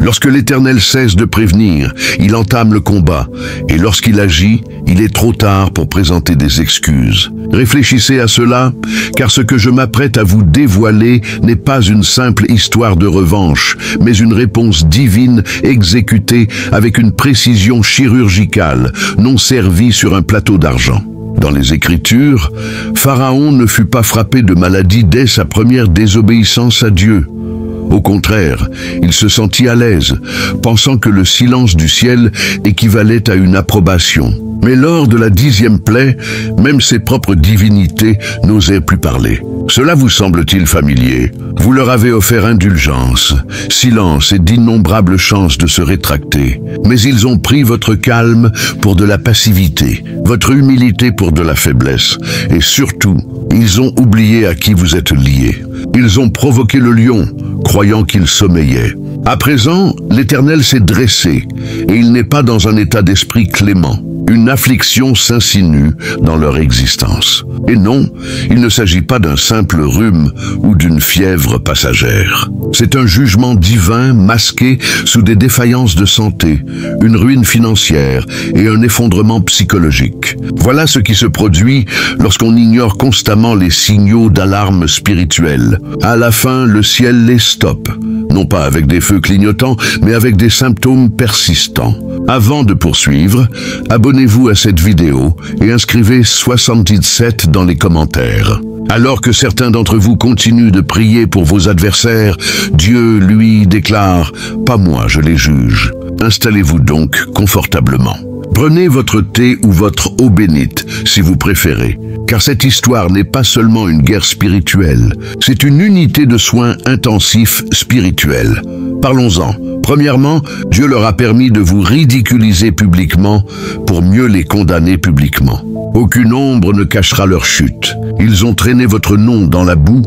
Lorsque l'Éternel cesse de prévenir, il entame le combat, et lorsqu'il agit, il est trop tard pour présenter des excuses. Réfléchissez à cela, car ce que je m'apprête à vous dévoiler n'est pas une simple histoire de revanche, mais une réponse divine exécutée avec une précision chirurgicale, non servie sur un plateau d'argent. Dans les Écritures, Pharaon ne fut pas frappé de maladie dès sa première désobéissance à Dieu. Au contraire, il se sentit à l'aise, pensant que le silence du ciel équivalait à une approbation. Mais lors de la 10e plaie, même ses propres divinités n'osaient plus parler. Cela vous semble-t-il familier? Vous leur avez offert indulgence, silence et d'innombrables chances de se rétracter. Mais ils ont pris votre calme pour de la passivité, votre humilité pour de la faiblesse. Et surtout, ils ont oublié à qui vous êtes liés. Ils ont provoqué le lion, croyant qu'il sommeillait. À présent, l'Éternel s'est dressé, et il n'est pas dans un état d'esprit clément. Une affliction s'insinue dans leur existence. Et non, il ne s'agit pas d'un simple rhume ou d'une fièvre passagère. C'est un jugement divin masqué sous des défaillances de santé, une ruine financière et un effondrement psychologique. Voilà ce qui se produit lorsqu'on ignore constamment les signaux d'alarme spirituelle. À la fin, le ciel les stoppe, non pas avec des feux clignotants, mais avec des symptômes persistants. Avant de poursuivre, abonnez-vous à cette vidéo et inscrivez 77 dans les commentaires. Alors que certains d'entre vous continuent de prier pour vos adversaires, Dieu, lui, déclare « Pas moi, je les juge ». Installez-vous donc confortablement. Prenez votre thé ou votre eau bénite, si vous préférez, car cette histoire n'est pas seulement une guerre spirituelle, c'est une unité de soins intensifs spirituels. Parlons-en. Premièrement, Dieu leur a permis de vous ridiculiser publiquement pour mieux les condamner publiquement. Aucune ombre ne cachera leur chute. Ils ont traîné votre nom dans la boue,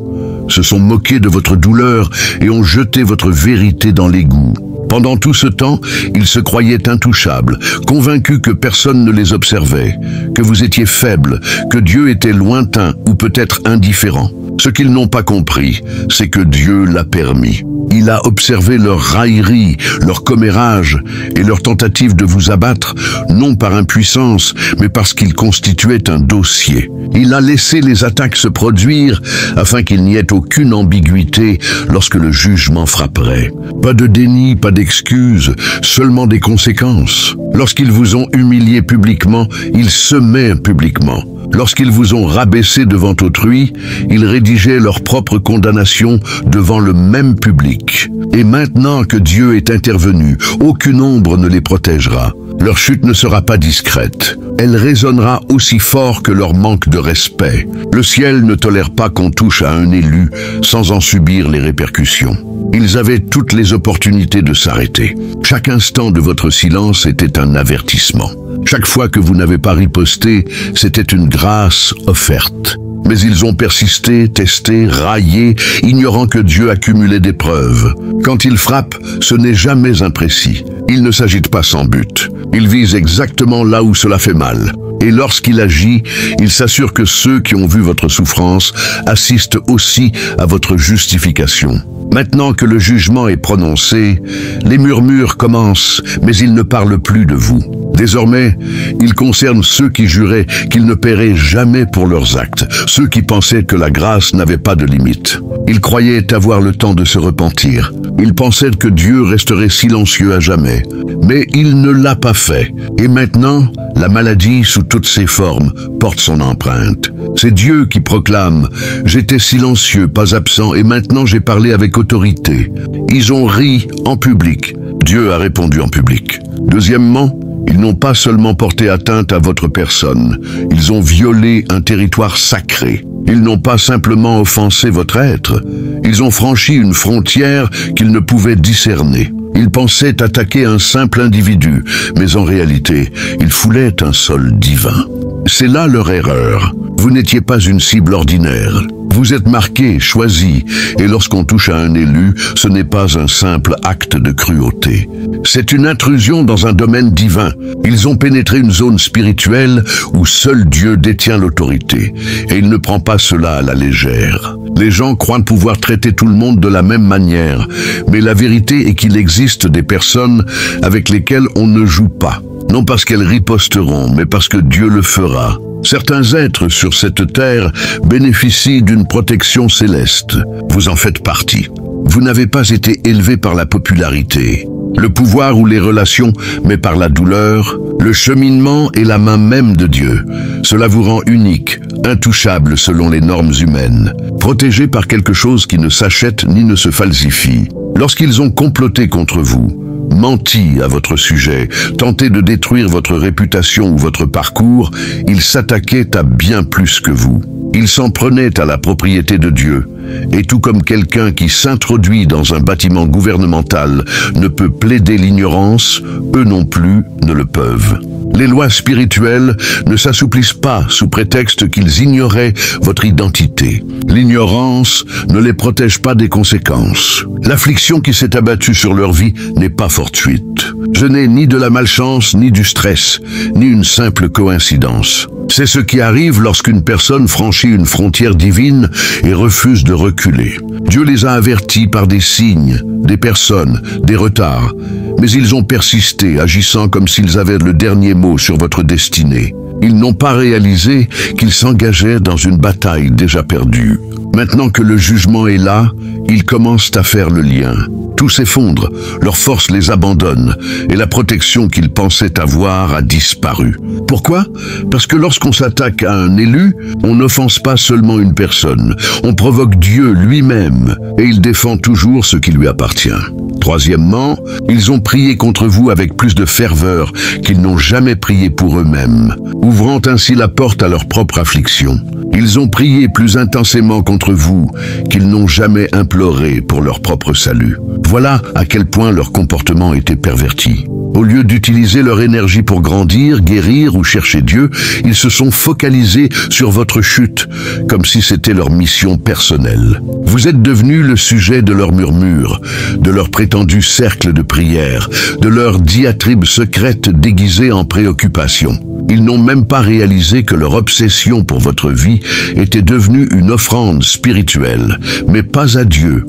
se sont moqués de votre douleur et ont jeté votre vérité dans l'égout. Pendant tout ce temps, ils se croyaient intouchables, convaincus que personne ne les observait, que vous étiez faibles, que Dieu était lointain ou peut-être indifférent. Ce qu'ils n'ont pas compris, c'est que Dieu l'a permis. Il a observé leur raillerie, leur commérage et leur tentative de vous abattre, non par impuissance, mais parce qu'ils constituaient un dossier. Il a laissé les attaques se produire afin qu'il n'y ait aucune ambiguïté lorsque le jugement frapperait. Pas de déni, pas d'excuses, seulement des conséquences. Lorsqu'ils vous ont humilié publiquement, ils semaient publiquement. Lorsqu'ils vous ont rabaissé devant autrui, ils rédigeaient leur propre condamnation devant le même public. Et maintenant que Dieu est intervenu, aucune ombre ne les protégera. Leur chute ne sera pas discrète. Elle résonnera aussi fort que leur manque de respect. Le ciel ne tolère pas qu'on touche à un élu sans en subir les répercussions. Ils avaient toutes les opportunités de s'arrêter. Chaque instant de votre silence était un avertissement. Chaque fois que vous n'avez pas riposté, c'était une grâce offerte. Mais ils ont persisté, testé, raillé, ignorant que Dieu accumulait des preuves. Quand il frappe, ce n'est jamais imprécis. Il ne s'agite pas sans but. Il vise exactement là où cela fait mal. Et lorsqu'il agit, il s'assure que ceux qui ont vu votre souffrance assistent aussi à votre justification. Maintenant que le jugement est prononcé, les murmures commencent, mais ils ne parlent plus de vous. Désormais, il concerne ceux qui juraient qu'ils ne paieraient jamais pour leurs actes, ceux qui pensaient que la grâce n'avait pas de limite. Ils croyaient avoir le temps de se repentir. Ils pensaient que Dieu resterait silencieux à jamais. Mais il ne l'a pas fait. Et maintenant, la maladie, sous toutes ses formes, porte son empreinte. C'est Dieu qui proclame « J'étais silencieux, pas absent, et maintenant j'ai parlé avec autorité ». Ils ont ri en public. Dieu a répondu en public. Deuxièmement, ils n'ont pas seulement porté atteinte à votre personne, ils ont violé un territoire sacré. Ils n'ont pas simplement offensé votre être, ils ont franchi une frontière qu'ils ne pouvaient discerner. Ils pensaient attaquer un simple individu, mais en réalité, ils foulaient un sol divin. C'est là leur erreur. Vous n'étiez pas une cible ordinaire. Vous êtes marqué, choisi, et lorsqu'on touche à un élu, ce n'est pas un simple acte de cruauté. C'est une intrusion dans un domaine divin. Ils ont pénétré une zone spirituelle où seul Dieu détient l'autorité, et il ne prend pas cela à la légère. Les gens croient pouvoir traiter tout le monde de la même manière, mais la vérité est qu'il existe des personnes avec lesquelles on ne joue pas. Non parce qu'elles riposteront, mais parce que Dieu le fera. Certains êtres sur cette terre bénéficient d'une protection céleste. Vous en faites partie. Vous n'avez pas été élevé par la popularité, le pouvoir ou les relations, mais par la douleur, le cheminement et la main même de Dieu. Cela vous rend unique, intouchable selon les normes humaines, protégé par quelque chose qui ne s'achète ni ne se falsifie. Lorsqu'ils ont comploté contre vous, menti à votre sujet, tenté de détruire votre réputation ou votre parcours, ils s'attaquaient à bien plus que vous. Ils s'en prenaient à la propriété de Dieu. Et tout comme quelqu'un qui s'introduit dans un bâtiment gouvernemental ne peut plaider l'ignorance, eux non plus ne le peuvent. Les lois spirituelles ne s'assouplissent pas sous prétexte qu'ils ignoraient votre identité. L'ignorance ne les protège pas des conséquences. L'affliction qui s'est abattue sur leur vie n'est pas fortuite. Ce n'est ni de la malchance, ni du stress, ni une simple coïncidence. C'est ce qui arrive lorsqu'une personne franchit une frontière divine et refuse de reculer. Dieu les a avertis par des signes, des personnes, des retards, mais ils ont persisté, agissant comme s'ils avaient le dernier mot sur votre destinée. Ils n'ont pas réalisé qu'ils s'engageaient dans une bataille déjà perdue. Maintenant que le jugement est là, ils commencent à faire le lien. Tout s'effondre, leurs forces les abandonnent, et la protection qu'ils pensaient avoir a disparu. Pourquoi? Parce que lorsqu'on s'attaque à un élu, on n'offense pas seulement une personne, on provoque Dieu lui-même, et il défend toujours ce qui lui appartient. Troisièmement, ils ont prié contre vous avec plus de ferveur qu'ils n'ont jamais prié pour eux-mêmes, ouvrant ainsi la porte à leur propre affliction. Ils ont prié plus intensément contre vous qu'ils n'ont jamais imploré pour leur propre salut. Voilà à quel point leur comportement était perverti. Au lieu d'utiliser leur énergie pour grandir, guérir ou chercher Dieu, ils se sont focalisés sur votre chute, comme si c'était leur mission personnelle. Vous êtes devenu le sujet de leurs murmures, de leur prétendu cercle de prière, de leurs diatribes secrètes déguisées en préoccupation. Ils n'ont même pas réalisé que leur obsession pour votre vie était devenue une offrande spirituelle, mais pas à Dieu.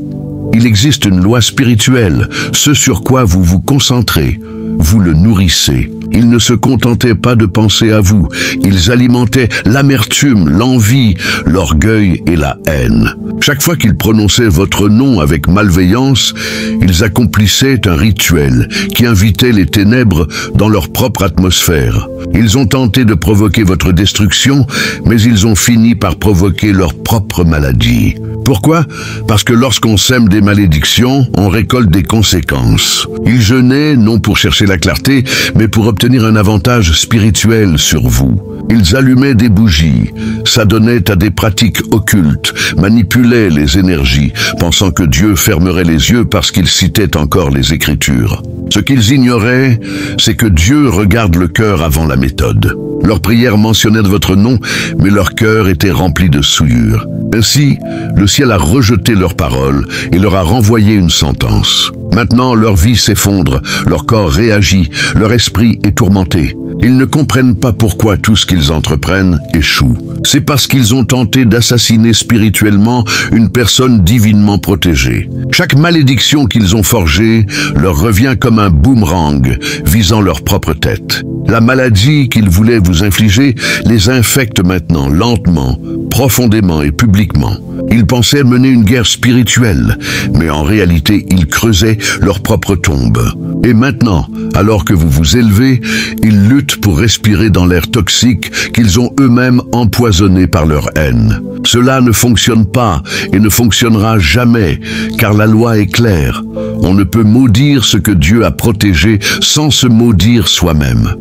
Il existe une loi spirituelle, ce sur quoi vous vous concentrez, vous le nourrissez. Ils ne se contentaient pas de penser à vous, ils alimentaient l'amertume, l'envie, l'orgueil et la haine. Chaque fois qu'ils prononçaient votre nom avec malveillance, ils accomplissaient un rituel qui invitait les ténèbres dans leur propre atmosphère. Ils ont tenté de provoquer votre destruction, mais ils ont fini par provoquer leur propre maladie. Pourquoi? Parce que lorsqu'on sème des malédictions, on récolte des conséquences. Ils jeûnaient non pour chercher la clarté, mais pour obtenir un avantage spirituel sur vous. Ils allumaient des bougies, s'adonnaient à des pratiques occultes, manipulaient les énergies, pensant que Dieu fermerait les yeux parce qu'ils citaient encore les Écritures. Ce qu'ils ignoraient, c'est que Dieu regarde le cœur avant la méthode. Leurs prières mentionnaient votre nom, mais leur cœur était rempli de souillure. Ainsi, le ciel a rejeté leurs paroles et leur a renvoyé une sentence. Maintenant, leur vie s'effondre, leur corps réagit, leur esprit est tourmenté. Ils ne comprennent pas pourquoi tout ce qu'ils entreprennent échoue. C'est parce qu'ils ont tenté d'assassiner spirituellement une personne divinement protégée. Chaque malédiction qu'ils ont forgée leur revient comme un boomerang visant leur propre tête. La maladie qu'ils voulaient vous infliger les infecte maintenant lentement, profondément et publiquement. Ils pensaient mener une guerre spirituelle, mais en réalité, ils creusaient leur propre tombe. Et maintenant, alors que vous vous élevez, ils luttent pour respirer dans l'air toxique qu'ils ont eux-mêmes empoisonné par leur haine. Cela ne fonctionne pas et ne fonctionnera jamais, car la loi est claire. On ne peut maudire ce que Dieu a protégé sans se maudire soi-même.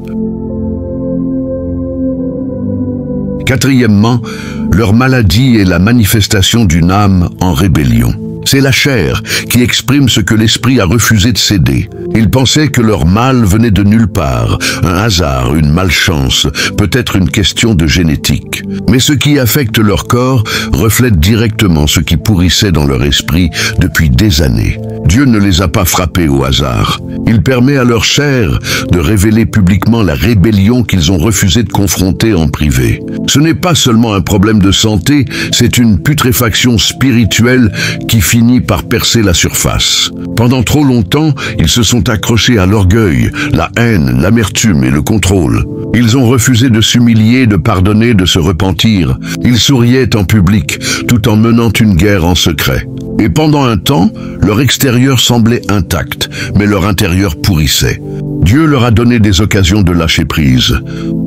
Quatrièmement, leur maladie est la manifestation d'une âme en rébellion. C'est la chair qui exprime ce que l'esprit a refusé de céder. Ils pensaient que leur mal venait de nulle part, un hasard, une malchance, peut-être une question de génétique. Mais ce qui affecte leur corps reflète directement ce qui pourrissait dans leur esprit depuis des années. Dieu ne les a pas frappés au hasard. Il permet à leur chair de révéler publiquement la rébellion qu'ils ont refusé de confronter en privé. Ce n'est pas seulement un problème de santé, c'est une putréfaction spirituelle qui finit par percer la surface. Pendant trop longtemps, ils se sont accrochés à l'orgueil, la haine, l'amertume et le contrôle. Ils ont refusé de s'humilier, de pardonner, de se repentir. Ils souriaient en public, tout en menant une guerre en secret. Et pendant un temps, leur extérieur semblait intact, mais leur intérieur pourrissait. Dieu leur a donné des occasions de lâcher prise,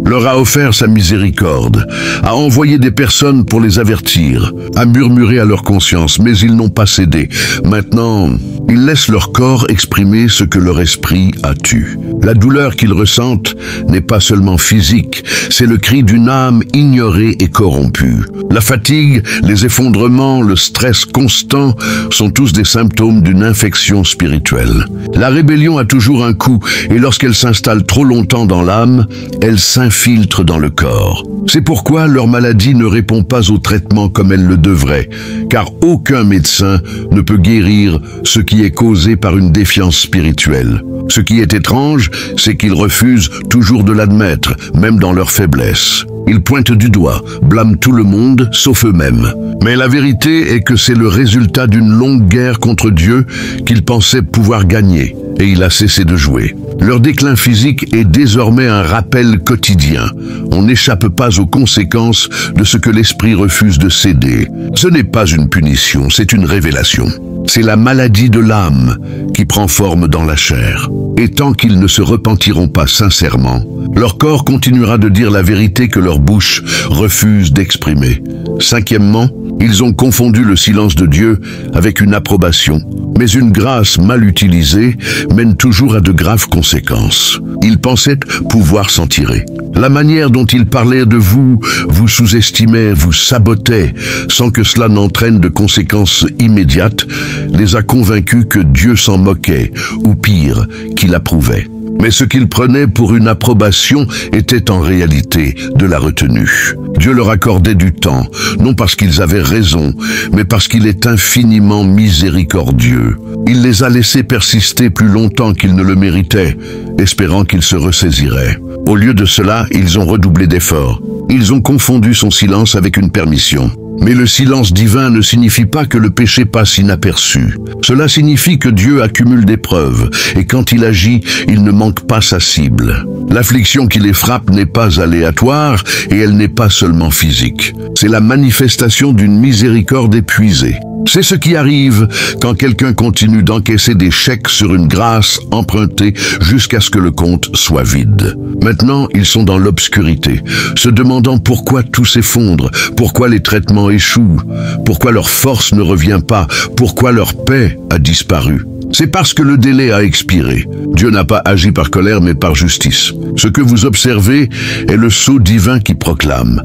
leur a offert sa miséricorde, a envoyé des personnes pour les avertir, a murmuré à leur conscience, mais ils n'ont pas cédé. Maintenant, ils laissent leur corps exprimer ce que leur esprit a tu. La douleur qu'ils ressentent n'est pas seulement physique, c'est le cri d'une âme ignorée et corrompue. La fatigue, les effondrements, le stress constant sont tous des symptômes d'une infection spirituelle. La rébellion a toujours un coût, et lorsqu'elle s'installe trop longtemps dans l'âme, elle s'infiltre dans le corps. C'est pourquoi leur maladie ne répond pas au traitement comme elle le devrait, car aucun médecin ne peut guérir ce qui est causé par une défiance spirituelle. Ce qui est étrange, c'est qu'ils refusent toujours de l'admettre, même dans leur faiblesse. Ils pointent du doigt, blâment tout le monde, sauf eux-mêmes. Mais la vérité est que c'est le résultat d'une longue guerre contre Dieu qu'ils pensaient pouvoir gagner, et il a cessé de jouer. Leur déclin physique est désormais un rappel quotidien. On n'échappe pas aux conséquences de ce que l'esprit refuse de céder. Ce n'est pas une punition, c'est une révélation. C'est la maladie de l'âme qui prend forme dans la chair. Et tant qu'ils ne se repentiront pas sincèrement, leur corps continuera de dire la vérité que leur bouche refuse d'exprimer. Cinquièmement, ils ont confondu le silence de Dieu avec une approbation. Mais une grâce mal utilisée mène toujours à de graves conséquences. Ils pensaient pouvoir s'en tirer. La manière dont ils parlaient de vous, vous sous-estimaient, vous sabotaient, sans que cela n'entraîne de conséquences immédiates, les a convaincus que Dieu s'en moquait, ou pire, qu'il approuvait. Mais ce qu'ils prenaient pour une approbation était en réalité de la retenue. Dieu leur accordait du temps, non parce qu'ils avaient raison, mais parce qu'il est infiniment miséricordieux. Il les a laissés persister plus longtemps qu'ils ne le méritaient, espérant qu'ils se ressaisiraient. Au lieu de cela, ils ont redoublé d'efforts. Ils ont confondu son silence avec une permission. Mais le silence divin ne signifie pas que le péché passe inaperçu. Cela signifie que Dieu accumule des preuves, et quand il agit, il ne manque pas sa cible. L'affliction qui les frappe n'est pas aléatoire, et elle n'est pas seulement physique. C'est la manifestation d'une miséricorde épuisée. C'est ce qui arrive quand quelqu'un continue d'encaisser des chèques sur une grâce empruntée jusqu'à ce que le compte soit vide. Maintenant, ils sont dans l'obscurité, se demandant pourquoi tout s'effondre, pourquoi les traitements échouent, pourquoi leur force ne revient pas, pourquoi leur paix a disparu. C'est parce que le délai a expiré. Dieu n'a pas agi par colère mais par justice. Ce que vous observez est le sceau divin qui proclame.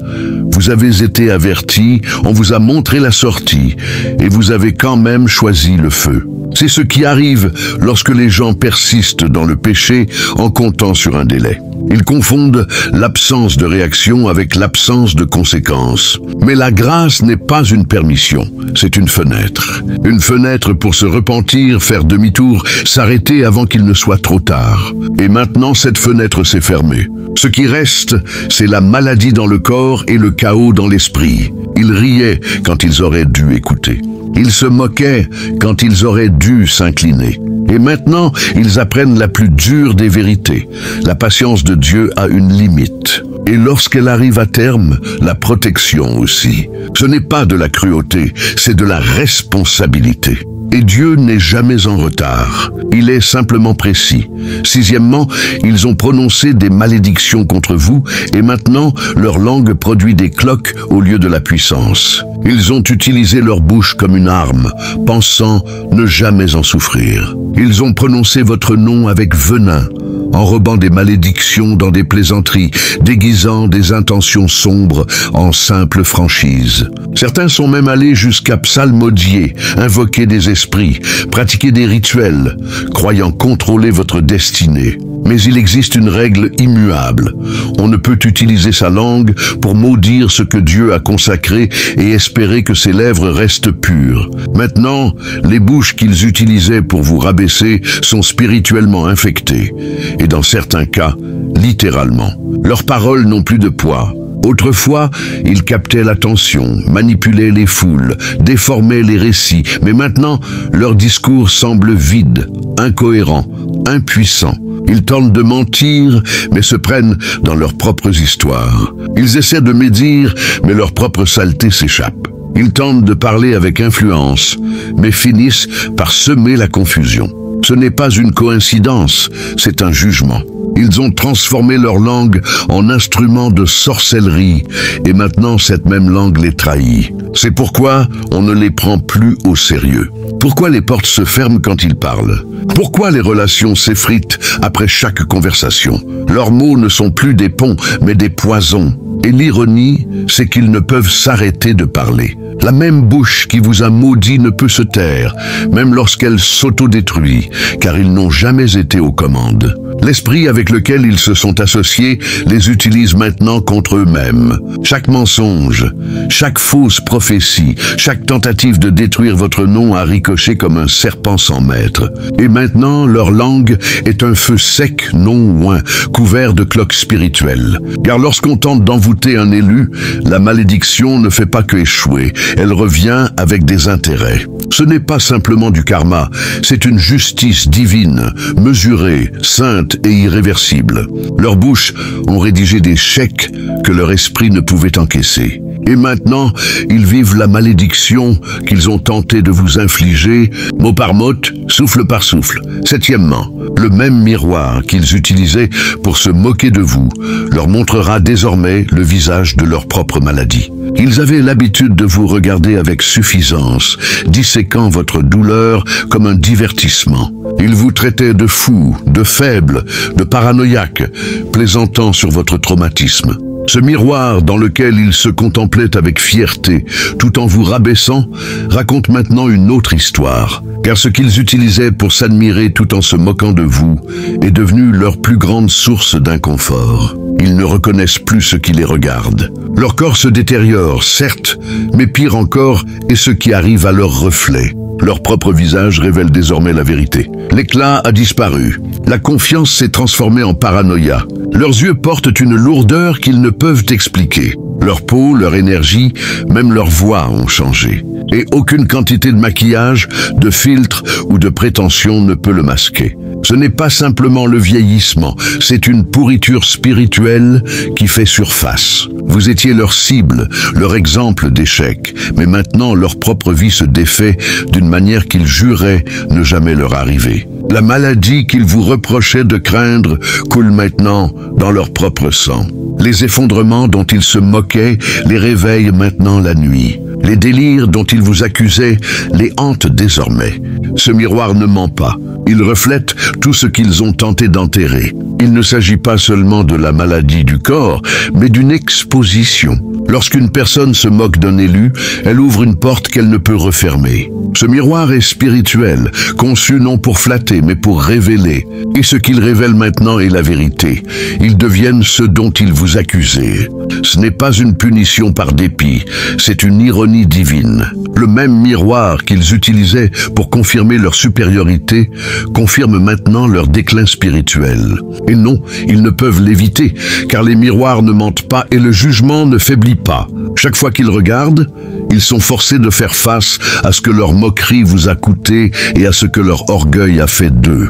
Vous avez été avertis, on vous a montré la sortie, et vous avez quand même choisi le feu. C'est ce qui arrive lorsque les gens persistent dans le péché en comptant sur un délai. Ils confondent l'absence de réaction avec l'absence de conséquences. Mais la grâce n'est pas une permission, c'est une fenêtre. Une fenêtre pour se repentir, faire demi-tour, s'arrêter avant qu'il ne soit trop tard. Et maintenant, cette fenêtre s'est fermée. Ce qui reste, c'est la maladie dans le corps et le chaos dans l'esprit. Ils riaient quand ils auraient dû écouter. Ils se moquaient quand ils auraient dû s'incliner. Et maintenant, ils apprennent la plus dure des vérités. La patience de Dieu a une limite. Et lorsqu'elle arrive à terme, la protection aussi. Ce n'est pas de la cruauté, c'est de la responsabilité. Et Dieu n'est jamais en retard. Il est simplement précis. Sixièmement, ils ont prononcé des malédictions contre vous et maintenant, leur langue produit des cloques au lieu de la puissance. Ils ont utilisé leur bouche comme une arme, pensant ne jamais en souffrir. Ils ont prononcé votre nom avec venin, enrobant des malédictions dans des plaisanteries, déguisant des intentions sombres en simple franchise. Certains sont même allés jusqu'à psalmodier, invoquer des esprits, pratiquer des rituels, croyant contrôler votre destinée. Mais il existe une règle immuable. On ne peut utiliser sa langue pour maudire ce que Dieu a consacré et espérer que ses lèvres restent pures. Maintenant, les bouches qu'ils utilisaient pour vous rabaisser sont spirituellement infectées. Et dans certains cas, littéralement. Leurs paroles n'ont plus de poids. Autrefois, ils captaient l'attention, manipulaient les foules, déformaient les récits, mais maintenant, leur discours semble vide, incohérent, impuissant. Ils tentent de mentir, mais se prennent dans leurs propres histoires. Ils essaient de médire, mais leur propre saleté s'échappe. Ils tentent de parler avec influence, mais finissent par semer la confusion. Ce n'est pas une coïncidence, c'est un jugement. Ils ont transformé leur langue en instrument de sorcellerie, et maintenant cette même langue les trahit. C'est pourquoi on ne les prend plus au sérieux. Pourquoi les portes se ferment quand ils parlent? Pourquoi les relations s'effritent après chaque conversation? Leurs mots ne sont plus des ponts, mais des poisons. Et l'ironie, c'est qu'ils ne peuvent s'arrêter de parler. La même bouche qui vous a maudit ne peut se taire, même lorsqu'elle s'autodétruit, car ils n'ont jamais été aux commandes. L'esprit avec lequel ils se sont associés les utilise maintenant contre eux-mêmes. Chaque mensonge, chaque fausse prophétie, chaque tentative de détruire votre nom a ricoché comme un serpent sans maître. Et maintenant, leur langue est un feu sec, non oint, couvert de cloques spirituelles. Car lorsqu'on tente d'envoûter un élu, la malédiction ne fait pas que échouer, elle revient avec des intérêts. Ce n'est pas simplement du karma, c'est une justice divine, mesurée, sainte et irréversible. Leurs bouches ont rédigé des chèques que leur esprit ne pouvait encaisser. Et maintenant, ils vivent la malédiction qu'ils ont tenté de vous infliger, mot par mot, souffle par souffle. Septièmement, le même miroir qu'ils utilisaient pour se moquer de vous leur montrera désormais le visage de leur propre maladie. Ils avaient l'habitude de vous regarder avec suffisance, disséquant votre douleur comme un divertissement. Ils vous traitaient de fou, de faible, de paranoïaque, plaisantant sur votre traumatisme. Ce miroir dans lequel ils se contemplaient avec fierté, tout en vous rabaissant, raconte maintenant une autre histoire. Car ce qu'ils utilisaient pour s'admirer tout en se moquant de vous est devenu leur plus grande source d'inconfort. Ils ne reconnaissent plus ce qui les regarde. Leur corps se détériore, certes, mais pire encore est ce qui arrive à leur reflet. Leur propre visage révèle désormais la vérité. L'éclat a disparu. La confiance s'est transformée en paranoïa. Leurs yeux portent une lourdeur qu'ils ne peuvent expliquer. Leur peau, leur énergie, même leur voix ont changé. Et aucune quantité de maquillage, de filtre ou de prétention ne peut le masquer. Ce n'est pas simplement le vieillissement, c'est une pourriture spirituelle qui fait surface. Vous étiez leur cible, leur exemple d'échec, mais maintenant leur propre vie se défait d'une manière qu'ils juraient ne jamais leur arriver. La maladie qu'ils vous reprochaient de craindre coule maintenant dans leur propre sang. Les effondrements dont ils se moquaient les réveillent maintenant la nuit. Les délires dont ils vous accusaient les hantent désormais. Ce miroir ne ment pas. Il reflète tout ce qu'ils ont tenté d'enterrer. Il ne s'agit pas seulement de la maladie du corps, mais d'une exposition. Lorsqu'une personne se moque d'un élu, elle ouvre une porte qu'elle ne peut refermer. Ce miroir est spirituel, conçu non pour flatter, mais pour révéler. Et ce qu'il révèle maintenant est la vérité. Ils deviennent ce dont ils vous accusaient. Ce n'est pas une punition par dépit, c'est une ironie divine. Le même miroir qu'ils utilisaient pour confirmer leur supériorité confirme maintenant leur déclin spirituel. Et non, ils ne peuvent l'éviter, car les miroirs ne mentent pas et le jugement ne faiblit pas. Chaque fois qu'ils regardent, ils sont forcés de faire face à ce que leur moquerie vous a coûté et à ce que leur orgueil a fait d'eux.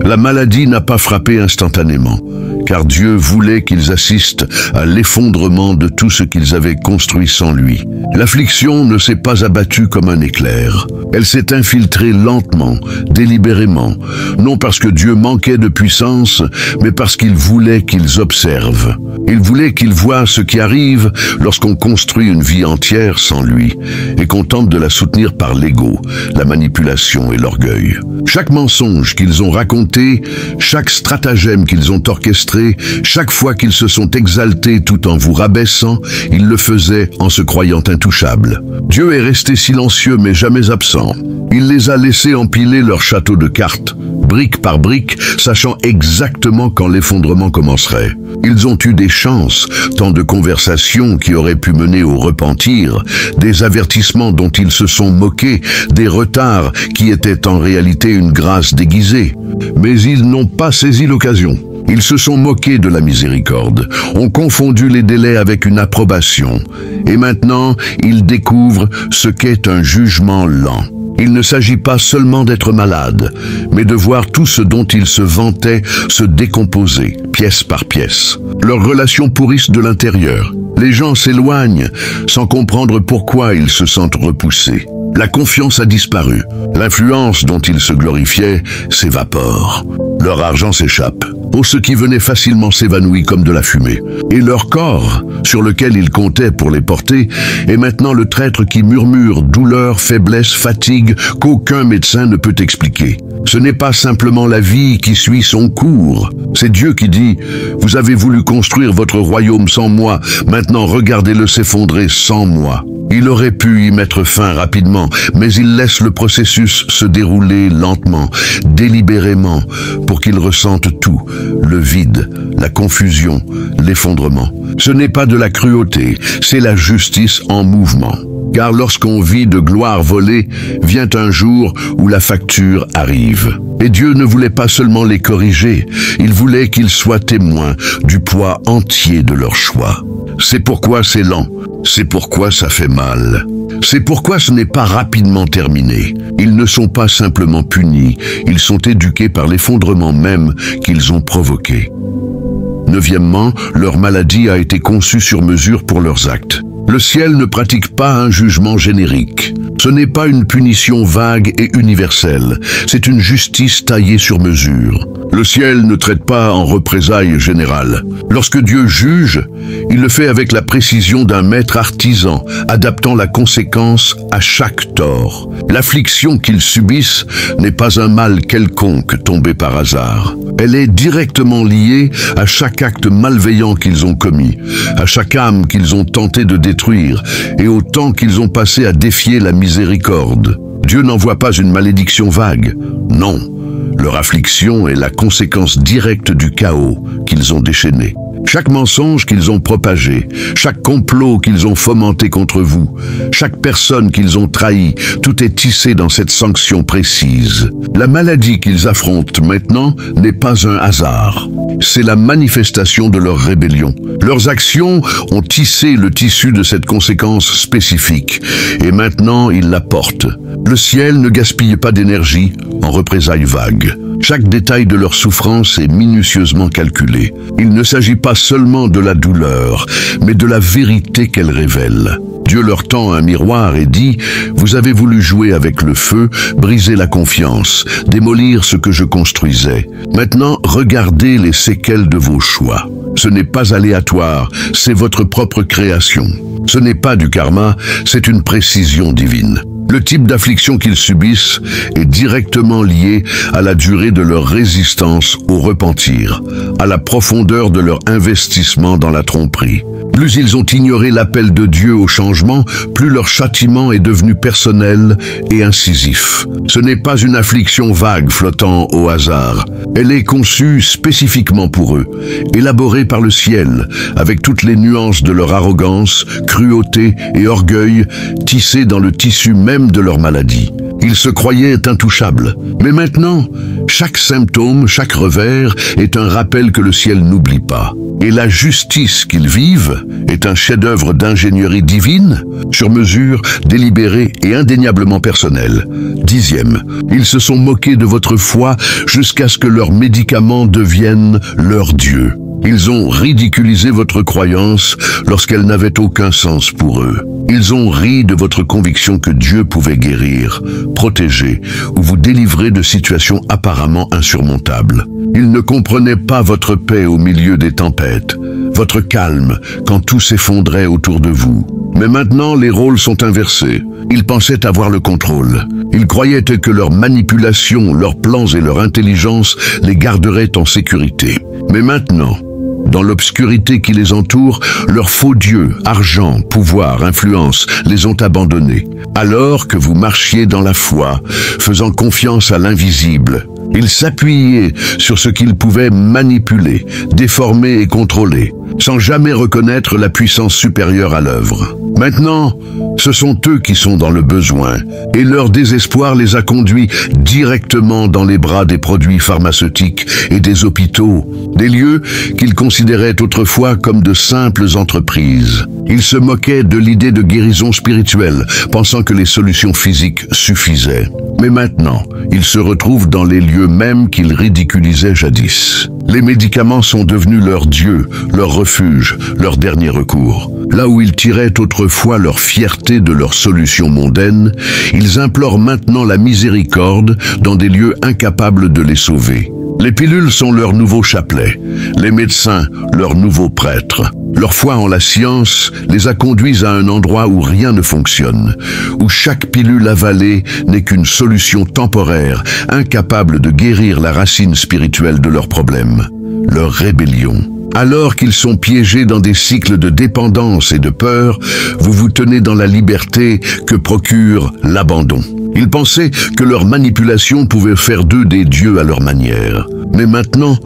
La maladie n'a pas frappé instantanément, car Dieu voulait qu'ils assistent à l'effondrement de tout ce qu'ils avaient construit sans lui. L'affliction ne s'est pas abattue comme un éclair. Elle s'est infiltrée lentement, délibérément, non parce que Dieu manquait de puissance, mais parce qu'il voulait qu'ils observent. Il voulait qu'ils voient ce qui arrive lorsqu'on construit une vie entière sans lui, et qu'on tente de la soutenir par l'ego, la manipulation et l'orgueil. Chaque mensonge qu'ils ont raconté, chaque stratagème qu'ils ont orchestré, chaque fois qu'ils se sont exaltés tout en vous rabaissant, ils le faisaient en se croyant intouchables. Dieu est resté silencieux mais jamais absent. Il les a laissés empiler leur château de cartes, brique par brique, sachant exactement quand l'effondrement commencerait. Ils ont eu des chances, tant de conversations qui auraient pu mener au repentir, des avertissements dont ils se sont moqués, des retards qui étaient en réalité une grâce déguisée. Mais ils n'ont pas saisi l'occasion. Ils se sont moqués de la miséricorde, ont confondu les délais avec une approbation. Et maintenant, ils découvrent ce qu'est un jugement lent. Il ne s'agit pas seulement d'être malade, mais de voir tout ce dont ils se vantaient se décomposer, pièce par pièce. Leurs relations pourrissent de l'intérieur. Les gens s'éloignent sans comprendre pourquoi ils se sentent repoussés. La confiance a disparu. L'influence dont ils se glorifiaient s'évapore. Leur argent s'échappe. Ce qui venait facilement s'évanouit comme de la fumée. Et leur corps, sur lequel ils comptaient pour les porter, est maintenant le traître qui murmure douleur, faiblesse, fatigue, qu'aucun médecin ne peut expliquer. Ce n'est pas simplement la vie qui suit son cours. C'est Dieu qui dit « Vous avez voulu construire votre royaume sans moi, maintenant regardez-le s'effondrer sans moi ». Il aurait pu y mettre fin rapidement, mais il laisse le processus se dérouler lentement, délibérément, pour qu'il ressente tout, le vide, la confusion, l'effondrement. Ce n'est pas de la cruauté, c'est la justice en mouvement. Car lorsqu'on vit de gloire volée, vient un jour où la facture arrive. Et Dieu ne voulait pas seulement les corriger, il voulait qu'ils soient témoins du poids entier de leur choix. C'est pourquoi c'est lent, c'est pourquoi ça fait mal. C'est pourquoi ce n'est pas rapidement terminé. Ils ne sont pas simplement punis, ils sont éduqués par l'effondrement même qu'ils ont provoqué. Neuvièmement, leur maladie a été conçue sur mesure pour leurs actes. Le ciel ne pratique pas un jugement générique. Ce n'est pas une punition vague et universelle, c'est une justice taillée sur mesure. Le ciel ne traite pas en représailles générales. Lorsque Dieu juge, il le fait avec la précision d'un maître artisan, adaptant la conséquence à chaque tort. L'affliction qu'ils subissent n'est pas un mal quelconque tombé par hasard. Elle est directement liée à chaque acte malveillant qu'ils ont commis, à chaque âme qu'ils ont tenté de détruire et au temps qu'ils ont passé à défier la miséricorde. Dieu n'envoie pas une malédiction vague, non. Leur affliction est la conséquence directe du chaos qu'ils ont déchaîné. Chaque mensonge qu'ils ont propagé, chaque complot qu'ils ont fomenté contre vous, chaque personne qu'ils ont trahi, tout est tissé dans cette sanction précise. La maladie qu'ils affrontent maintenant n'est pas un hasard. C'est la manifestation de leur rébellion. Leurs actions ont tissé le tissu de cette conséquence spécifique, et maintenant ils la portent. Le ciel ne gaspille pas d'énergie en représailles vagues. Chaque détail de leur souffrance est minutieusement calculé. Il ne s'agit pas seulement de la douleur, mais de la vérité qu'elle révèle. Dieu leur tend un miroir et dit « Vous avez voulu jouer avec le feu, briser la confiance, démolir ce que je construisais. Maintenant, regardez les séquelles de vos choix. Ce n'est pas aléatoire, c'est votre propre création. Ce n'est pas du karma, c'est une précision divine. » Le type d'affliction qu'ils subissent est directement lié à la durée de leur résistance au repentir, à la profondeur de leur investissement dans la tromperie. Plus ils ont ignoré l'appel de Dieu au changement, plus leur châtiment est devenu personnel et incisif. Ce n'est pas une affliction vague flottant au hasard. Elle est conçue spécifiquement pour eux, élaborée par le ciel, avec toutes les nuances de leur arrogance, cruauté et orgueil, tissées dans le tissu même de leur maladie. Ils se croyaient intouchables. Mais maintenant, chaque symptôme, chaque revers est un rappel que le ciel n'oublie pas. Et la justice qu'ils vivent est un chef-d'œuvre d'ingénierie divine, sur mesure, délibéré et indéniablement personnel. 10e, ils se sont moqués de votre foi jusqu'à ce que leurs médicaments deviennent leur Dieu. Ils ont ridiculisé votre croyance lorsqu'elle n'avait aucun sens pour eux. Ils ont ri de votre conviction que Dieu pouvait guérir, protéger ou vous délivrer de situations apparemment insurmontables. Ils ne comprenaient pas votre paix au milieu des tempêtes, votre calme quand tout s'effondrait autour de vous. Mais maintenant, les rôles sont inversés. Ils pensaient avoir le contrôle. Ils croyaient que leurs manipulations, leurs plans et leur intelligence les garderaient en sécurité. Mais maintenant, dans l'obscurité qui les entoure, leurs faux dieux, argent, pouvoir, influence, les ont abandonnés. Alors que vous marchiez dans la foi, faisant confiance à l'invisible, ils s'appuyaient sur ce qu'ils pouvaient manipuler, déformer et contrôler, sans jamais reconnaître la puissance supérieure à l'œuvre. Maintenant, ce sont eux qui sont dans le besoin, et leur désespoir les a conduits directement dans les bras des produits pharmaceutiques et des hôpitaux, des lieux qu'ils considéraient autrefois comme de simples entreprises. Ils se moquaient de l'idée de guérison spirituelle, pensant que les solutions physiques suffisaient. Mais maintenant, ils se retrouvent dans les lieux mêmes qu'ils ridiculisaient jadis. Les médicaments sont devenus leur dieu, leur refuge, leur dernier recours. Là où ils tiraient autrefois leur fierté de leurs solutions mondaines, ils implorent maintenant la miséricorde dans des lieux incapables de les sauver. Les pilules sont leur nouveau chapelet, les médecins leurs nouveaux prêtres. Leur foi en la science les a conduits à un endroit où rien ne fonctionne, où chaque pilule avalée n'est qu'une solution temporaire, incapable de guérir la racine spirituelle de leurs problèmes, leur rébellion. Alors qu'ils sont piégés dans des cycles de dépendance et de peur, vous vous tenez dans la liberté que procure l'abandon. Ils pensaient que leur manipulation pouvait faire d'eux des dieux à leur manière. Mais maintenant,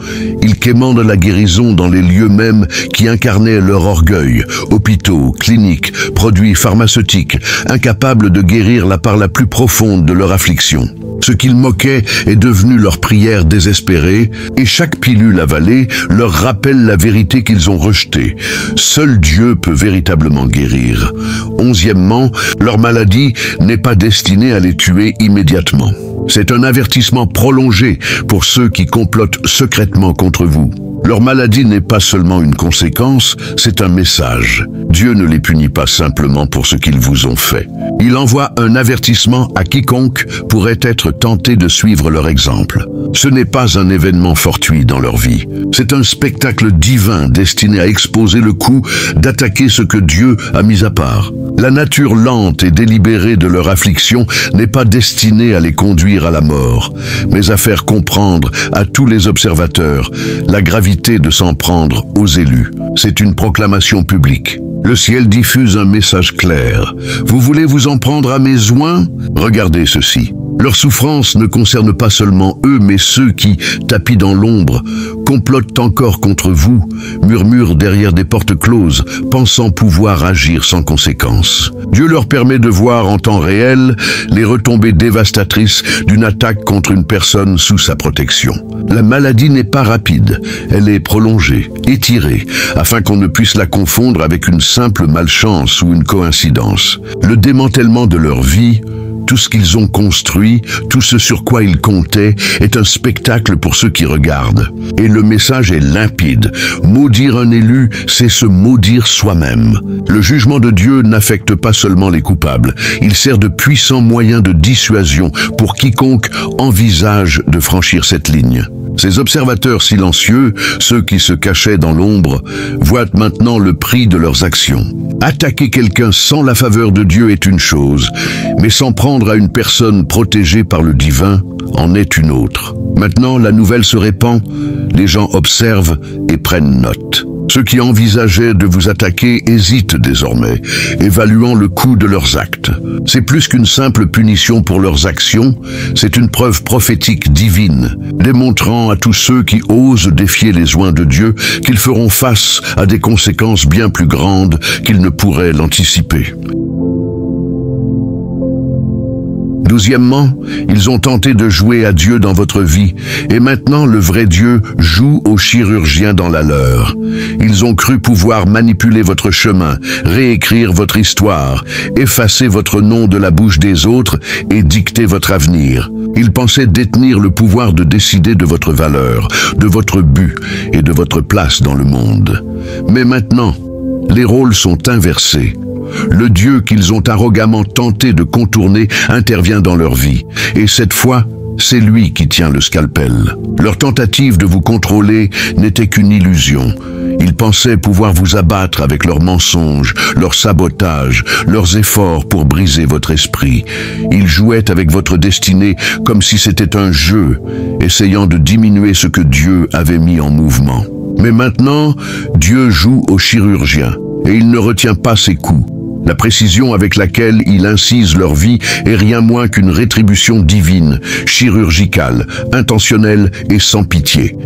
ils quémandent la guérison dans les lieux mêmes qui incarnaient leur orgueil, hôpitaux, cliniques, produits pharmaceutiques, incapables de guérir la part la plus profonde de leur affliction. Ce qu'ils moquaient est devenu leur prière désespérée, et chaque pilule avalée leur rappelle la vérité qu'ils ont rejetée. Seul Dieu peut véritablement guérir. 11e, leur maladie n'est pas destinée à les tuer immédiatement. C'est un avertissement prolongé pour ceux qui complotent secrètement contre vous. Leur maladie n'est pas seulement une conséquence, c'est un message. Dieu ne les punit pas simplement pour ce qu'ils vous ont fait. Il envoie un avertissement à quiconque pourrait être tenté de suivre leur exemple. Ce n'est pas un événement fortuit dans leur vie. C'est un spectacle divin destiné à exposer le coup d'attaquer ce que Dieu a mis à part. La nature lente et délibérée de leur affliction n'est pas destinée à les conduire à la mort, mais à faire comprendre à tous les observateurs la gravité de s'en prendre aux élus. C'est une proclamation publique. Le ciel diffuse un message clair. Vous voulez vous en prendre à mes oins? Regardez ceci. Leur souffrance ne concerne pas seulement eux, mais ceux qui, tapis dans l'ombre, complotent encore contre vous, murmurent derrière des portes closes, pensant pouvoir agir sans conséquence. Dieu leur permet de voir en temps réel les retombées dévastatrices d'une attaque contre une personne sous sa protection. La maladie n'est pas rapide, elle est prolongée, étirée, afin qu'on ne puisse la confondre avec une simple malchance ou une coïncidence. Le démantèlement de leur vie, tout ce qu'ils ont construit, tout ce sur quoi ils comptaient, est un spectacle pour ceux qui regardent. Et le message est limpide. Maudire un élu, c'est se maudire soi-même. Le jugement de Dieu n'affecte pas seulement les coupables. Il sert de puissant moyen de dissuasion pour quiconque envisage de franchir cette ligne. Ces observateurs silencieux, ceux qui se cachaient dans l'ombre, voient maintenant le prix de leurs actions. Attaquer quelqu'un sans la faveur de Dieu est une chose, mais s'en prendre à une personne protégée par le divin en est une autre. Maintenant, la nouvelle se répand, les gens observent et prennent note. Ceux qui envisageaient de vous attaquer hésitent désormais, évaluant le coût de leurs actes. C'est plus qu'une simple punition pour leurs actions, c'est une preuve prophétique divine, démontrant à tous ceux qui osent défier les oints de Dieu qu'ils feront face à des conséquences bien plus grandes qu'ils ne pourraient l'anticiper. Douzièmement, ils ont tenté de jouer à Dieu dans votre vie, et maintenant le vrai Dieu joue aux chirurgiens dans la leur. Ils ont cru pouvoir manipuler votre chemin, réécrire votre histoire, effacer votre nom de la bouche des autres et dicter votre avenir. Ils pensaient détenir le pouvoir de décider de votre valeur, de votre but et de votre place dans le monde. Mais maintenant, les rôles sont inversés. Le Dieu qu'ils ont arrogamment tenté de contourner intervient dans leur vie, et cette fois, c'est lui qui tient le scalpel. Leur tentative de vous contrôler n'était qu'une illusion. Ils pensaient pouvoir vous abattre avec leurs mensonges, leurs sabotages, leurs efforts pour briser votre esprit. Ils jouaient avec votre destinée comme si c'était un jeu, essayant de diminuer ce que Dieu avait mis en mouvement. Mais maintenant, Dieu joue au chirurgien, et il ne retient pas ses coups. La précision avec laquelle il incise leur vie est rien moins qu'une rétribution divine, chirurgicale, intentionnelle et sans pitié.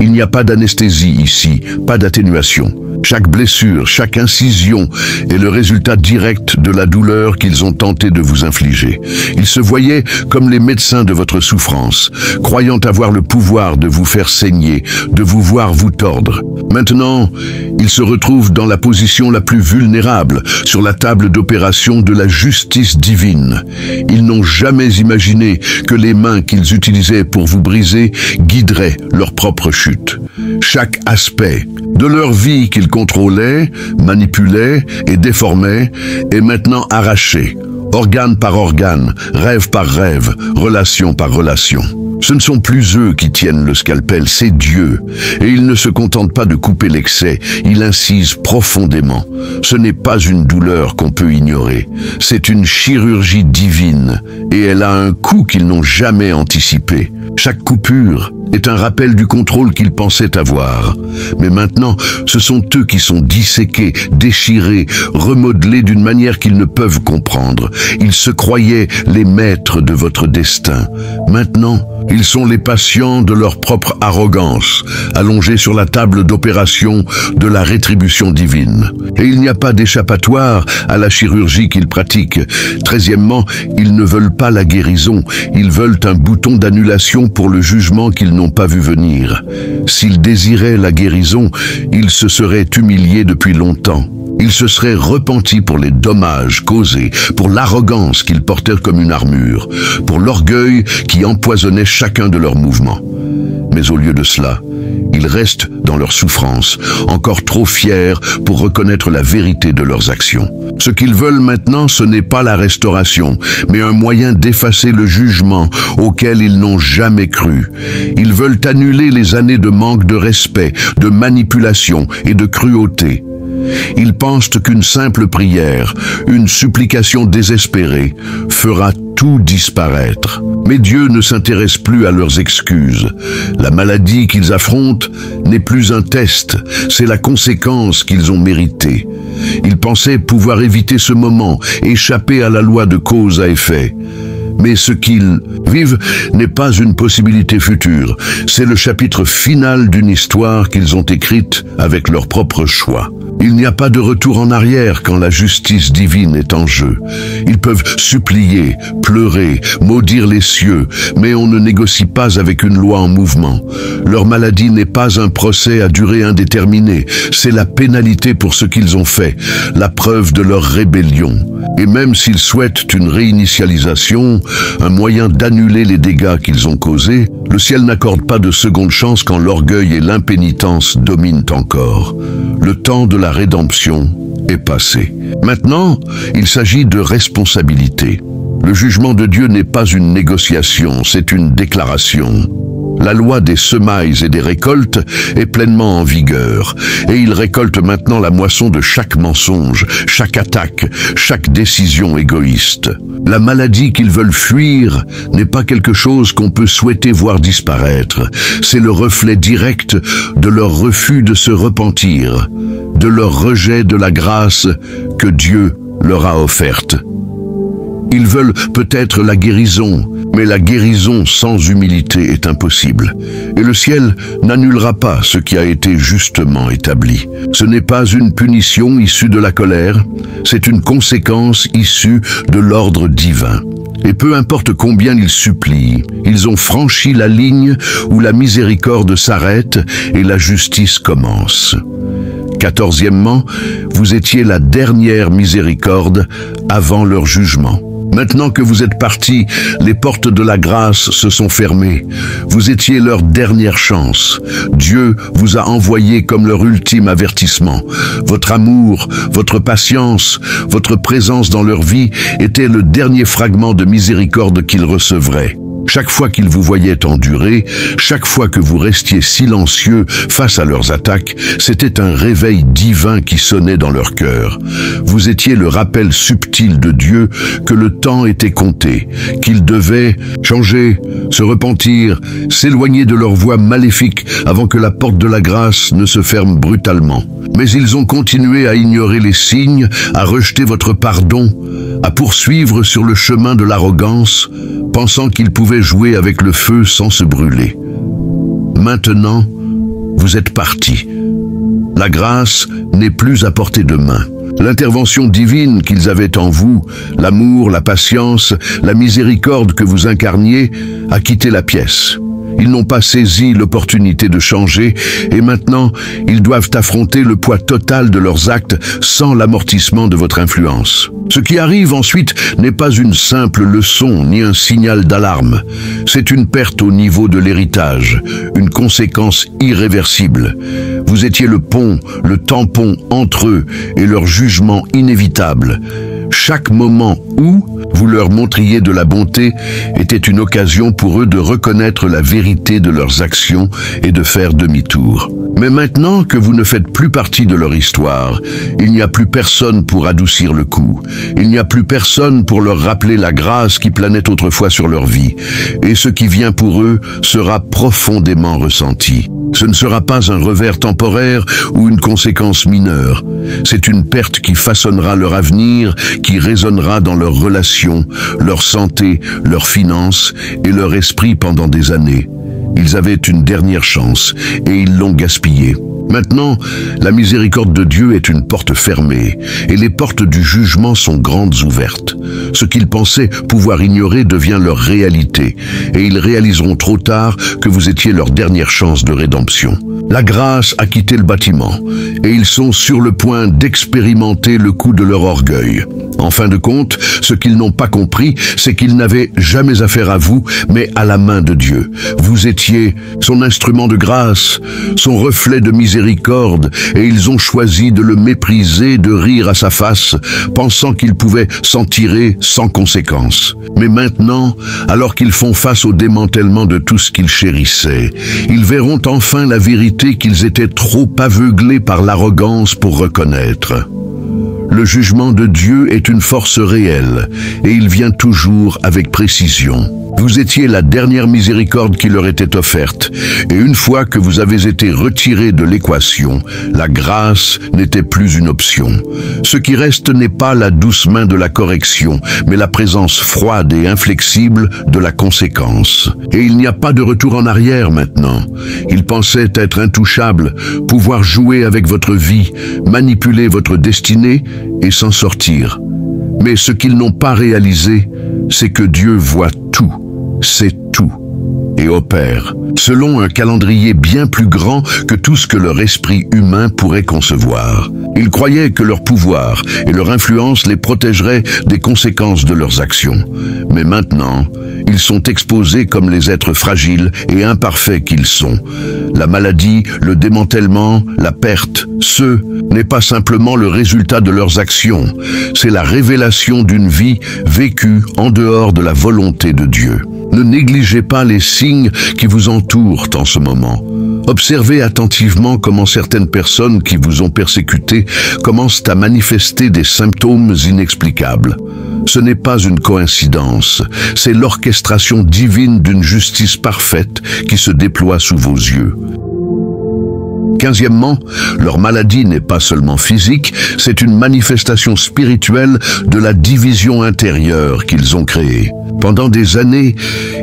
Il n'y a pas d'anesthésie ici, pas d'atténuation. Chaque blessure, chaque incision est le résultat direct de la douleur qu'ils ont tenté de vous infliger. Ils se voyaient comme les médecins de votre souffrance, croyant avoir le pouvoir de vous faire saigner, de vous voir vous tordre. Maintenant, ils se retrouvent dans la position la plus vulnérable, sur la table d'opération de la justice divine. Ils n'ont jamais imaginé que les mains qu'ils utilisaient pour vous briser guideraient leur propre chute. Chaque aspect de leur vie qu'ils contrôlaient, manipulaient et déformaient est maintenant arraché, organe par organe, rêve par rêve, relation par relation. Ce ne sont plus eux qui tiennent le scalpel, c'est Dieu. Et il ne se contente pas de couper l'excès, il incise profondément. Ce n'est pas une douleur qu'on peut ignorer, c'est une chirurgie divine, et elle a un coût qu'ils n'ont jamais anticipé. Chaque coupure est un rappel du contrôle qu'ils pensaient avoir. Mais maintenant, ce sont eux qui sont disséqués, déchirés, remodelés d'une manière qu'ils ne peuvent comprendre. Ils se croyaient les maîtres de votre destin. Maintenant, ils sont les patients de leur propre arrogance, allongés sur la table d'opération de la rétribution divine. Et il n'y a pas d'échappatoire à la chirurgie qu'ils pratiquent. 13e, ils ne veulent pas la guérison, ils veulent un bouton d'annulation pour le jugement qu'ils n'ont pas vu venir. S'ils désiraient la guérison, ils se seraient humiliés depuis longtemps. Ils se seraient repentis pour les dommages causés, pour l'arrogance qu'ils portaient comme une armure, pour l'orgueil qui empoisonnait chacun de leurs mouvements. Mais au lieu de cela, ils restent dans leur souffrance, encore trop fiers pour reconnaître la vérité de leurs actions. Ce qu'ils veulent maintenant, ce n'est pas la restauration, mais un moyen d'effacer le jugement auquel ils n'ont jamais cru. Ils veulent annuler les années de manque de respect, de manipulation et de cruauté. Ils pensent qu'une simple prière, une supplication désespérée, fera tout disparaître. Mais Dieu ne s'intéresse plus à leurs excuses. La maladie qu'ils affrontent n'est plus un test, c'est la conséquence qu'ils ont méritée. Ils pensaient pouvoir éviter ce moment, échapper à la loi de cause à effet. Mais ce qu'ils vivent n'est pas une possibilité future, c'est le chapitre final d'une histoire qu'ils ont écrite avec leur propre choix. Il n'y a pas de retour en arrière quand la justice divine est en jeu. Ils peuvent supplier, pleurer, maudire les cieux, mais on ne négocie pas avec une loi en mouvement. Leur maladie n'est pas un procès à durée indéterminée, c'est la pénalité pour ce qu'ils ont fait, la preuve de leur rébellion. Et même s'ils souhaitent une réinitialisation, un moyen d'annuler les dégâts qu'ils ont causés, le ciel n'accorde pas de seconde chance quand l'orgueil et l'impénitence dominent encore. Le temps de la rédemption est passé. Maintenant, il s'agit de responsabilité. Le jugement de Dieu n'est pas une négociation, c'est une déclaration. La loi des semailles et des récoltes est pleinement en vigueur, et il récolte maintenant la moisson de chaque mensonge, chaque attaque, chaque décision égoïste. La maladie qu'ils veulent fuir n'est pas quelque chose qu'on peut souhaiter voir disparaître. C'est le reflet direct de leur refus de se repentir, de leur rejet de la grâce que Dieu leur a offerte. Ils veulent peut-être la guérison, mais la guérison sans humilité est impossible. Et le ciel n'annulera pas ce qui a été justement établi. Ce n'est pas une punition issue de la colère, c'est une conséquence issue de l'ordre divin. Et peu importe combien ils supplient, ils ont franchi la ligne où la miséricorde s'arrête et la justice commence. 14e, vous étiez la dernière miséricorde avant leur jugement. Maintenant que vous êtes partis, les portes de la grâce se sont fermées. Vous étiez leur dernière chance. Dieu vous a envoyé comme leur ultime avertissement. Votre amour, votre patience, votre présence dans leur vie était le dernier fragment de miséricorde qu'ils recevraient. Chaque fois qu'ils vous voyaient endurer, chaque fois que vous restiez silencieux face à leurs attaques, c'était un réveil divin qui sonnait dans leur cœur. Vous étiez le rappel subtil de Dieu que le temps était compté, qu'ils devaient changer, se repentir, s'éloigner de leur voie maléfique avant que la porte de la grâce ne se ferme brutalement. Mais ils ont continué à ignorer les signes, à rejeter votre pardon, à poursuivre sur le chemin de l'arrogance, pensant qu'ils pouvaient jouer avec le feu sans se brûler. Maintenant, vous êtes partis. La grâce n'est plus à portée de main. L'intervention divine qu'ils avaient en vous, l'amour, la patience, la miséricorde que vous incarniez, a quitté la pièce. Ils n'ont pas saisi l'opportunité de changer et maintenant, ils doivent affronter le poids total de leurs actes sans l'amortissement de votre influence. Ce qui arrive ensuite n'est pas une simple leçon ni un signal d'alarme. C'est une perte au niveau de l'héritage, une conséquence irréversible. Vous étiez le pont, le tampon entre eux et leur jugement inévitable. Chaque moment où vous leur montriez de la bonté était une occasion pour eux de reconnaître la vérité de leurs actions et de faire demi-tour. Mais maintenant que vous ne faites plus partie de leur histoire, il n'y a plus personne pour adoucir le coup. Il n'y a plus personne pour leur rappeler la grâce qui planait autrefois sur leur vie. Et ce qui vient pour eux sera profondément ressenti. Ce ne sera pas un revers temporaire ou une conséquence mineure. C'est une perte qui façonnera leur avenir, qui résonnera dans leurs relations, leur santé, leurs finances et leur esprit pendant des années. Ils avaient une dernière chance et ils l'ont gaspillée. Maintenant, la miséricorde de Dieu est une porte fermée et les portes du jugement sont grandes ouvertes. Ce qu'ils pensaient pouvoir ignorer devient leur réalité et ils réaliseront trop tard que vous étiez leur dernière chance de rédemption. La grâce a quitté le bâtiment et ils sont sur le point d'expérimenter le coup de leur orgueil. En fin de compte, ce qu'ils n'ont pas compris, c'est qu'ils n'avaient jamais affaire à vous, mais à la main de Dieu. Vous étiez son instrument de grâce, son reflet de miséricorde, et ils ont choisi de le mépriser, de rire à sa face, pensant qu'ils pouvaient s'en tirer sans conséquence. Mais maintenant, alors qu'ils font face au démantèlement de tout ce qu'ils chérissaient, ils verront enfin la vérité qu'ils étaient trop aveuglés par l'arrogance pour reconnaître. Le jugement de Dieu est une force réelle et il vient toujours avec précision. Vous étiez la dernière miséricorde qui leur était offerte et une fois que vous avez été retirés de l'équation, la grâce n'était plus une option. Ce qui reste n'est pas la douce main de la correction, mais la présence froide et inflexible de la conséquence. Et il n'y a pas de retour en arrière maintenant. Ils pensaient être intouchables, pouvoir jouer avec votre vie, manipuler votre destinée et s'en sortir. Mais ce qu'ils n'ont pas réalisé, c'est que Dieu voit tout, sait tout et opère, selon un calendrier bien plus grand que tout ce que leur esprit humain pourrait concevoir. Ils croyaient que leur pouvoir et leur influence les protégeraient des conséquences de leurs actions. Mais maintenant, ils sont exposés comme les êtres fragiles et imparfaits qu'ils sont. La maladie, le démantèlement, la perte, ce n'est pas simplement le résultat de leurs actions, c'est la révélation d'une vie vécue en dehors de la volonté de Dieu. Ne négligez pas les signes qui vous entourent en ce moment. Observez attentivement comment certaines personnes qui vous ont persécuté commencent à manifester des symptômes inexplicables. Ce n'est pas une coïncidence, c'est l'orchestration divine d'une justice parfaite qui se déploie sous vos yeux. 15e, leur maladie n'est pas seulement physique, c'est une manifestation spirituelle de la division intérieure qu'ils ont créée. Pendant des années,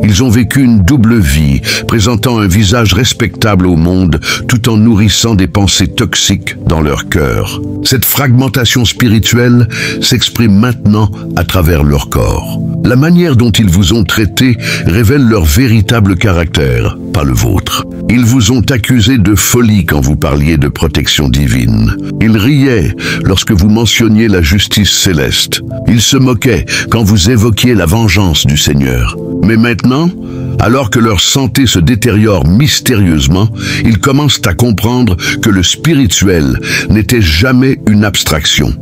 ils ont vécu une double vie, présentant un visage respectable au monde, tout en nourrissant des pensées toxiques dans leur cœur. Cette fragmentation spirituelle s'exprime maintenant à travers leur corps. La manière dont ils vous ont traité révèle leur véritable caractère, pas le vôtre. Ils vous ont accusé de folie quand vous parliez de protection divine. Ils riaient lorsque vous mentionniez la justice céleste. Ils se moquaient quand vous évoquiez la vengeance du Seigneur. Mais maintenant, alors que leur santé se détériore mystérieusement, ils commencent à comprendre que le spirituel n'était jamais une abstraction,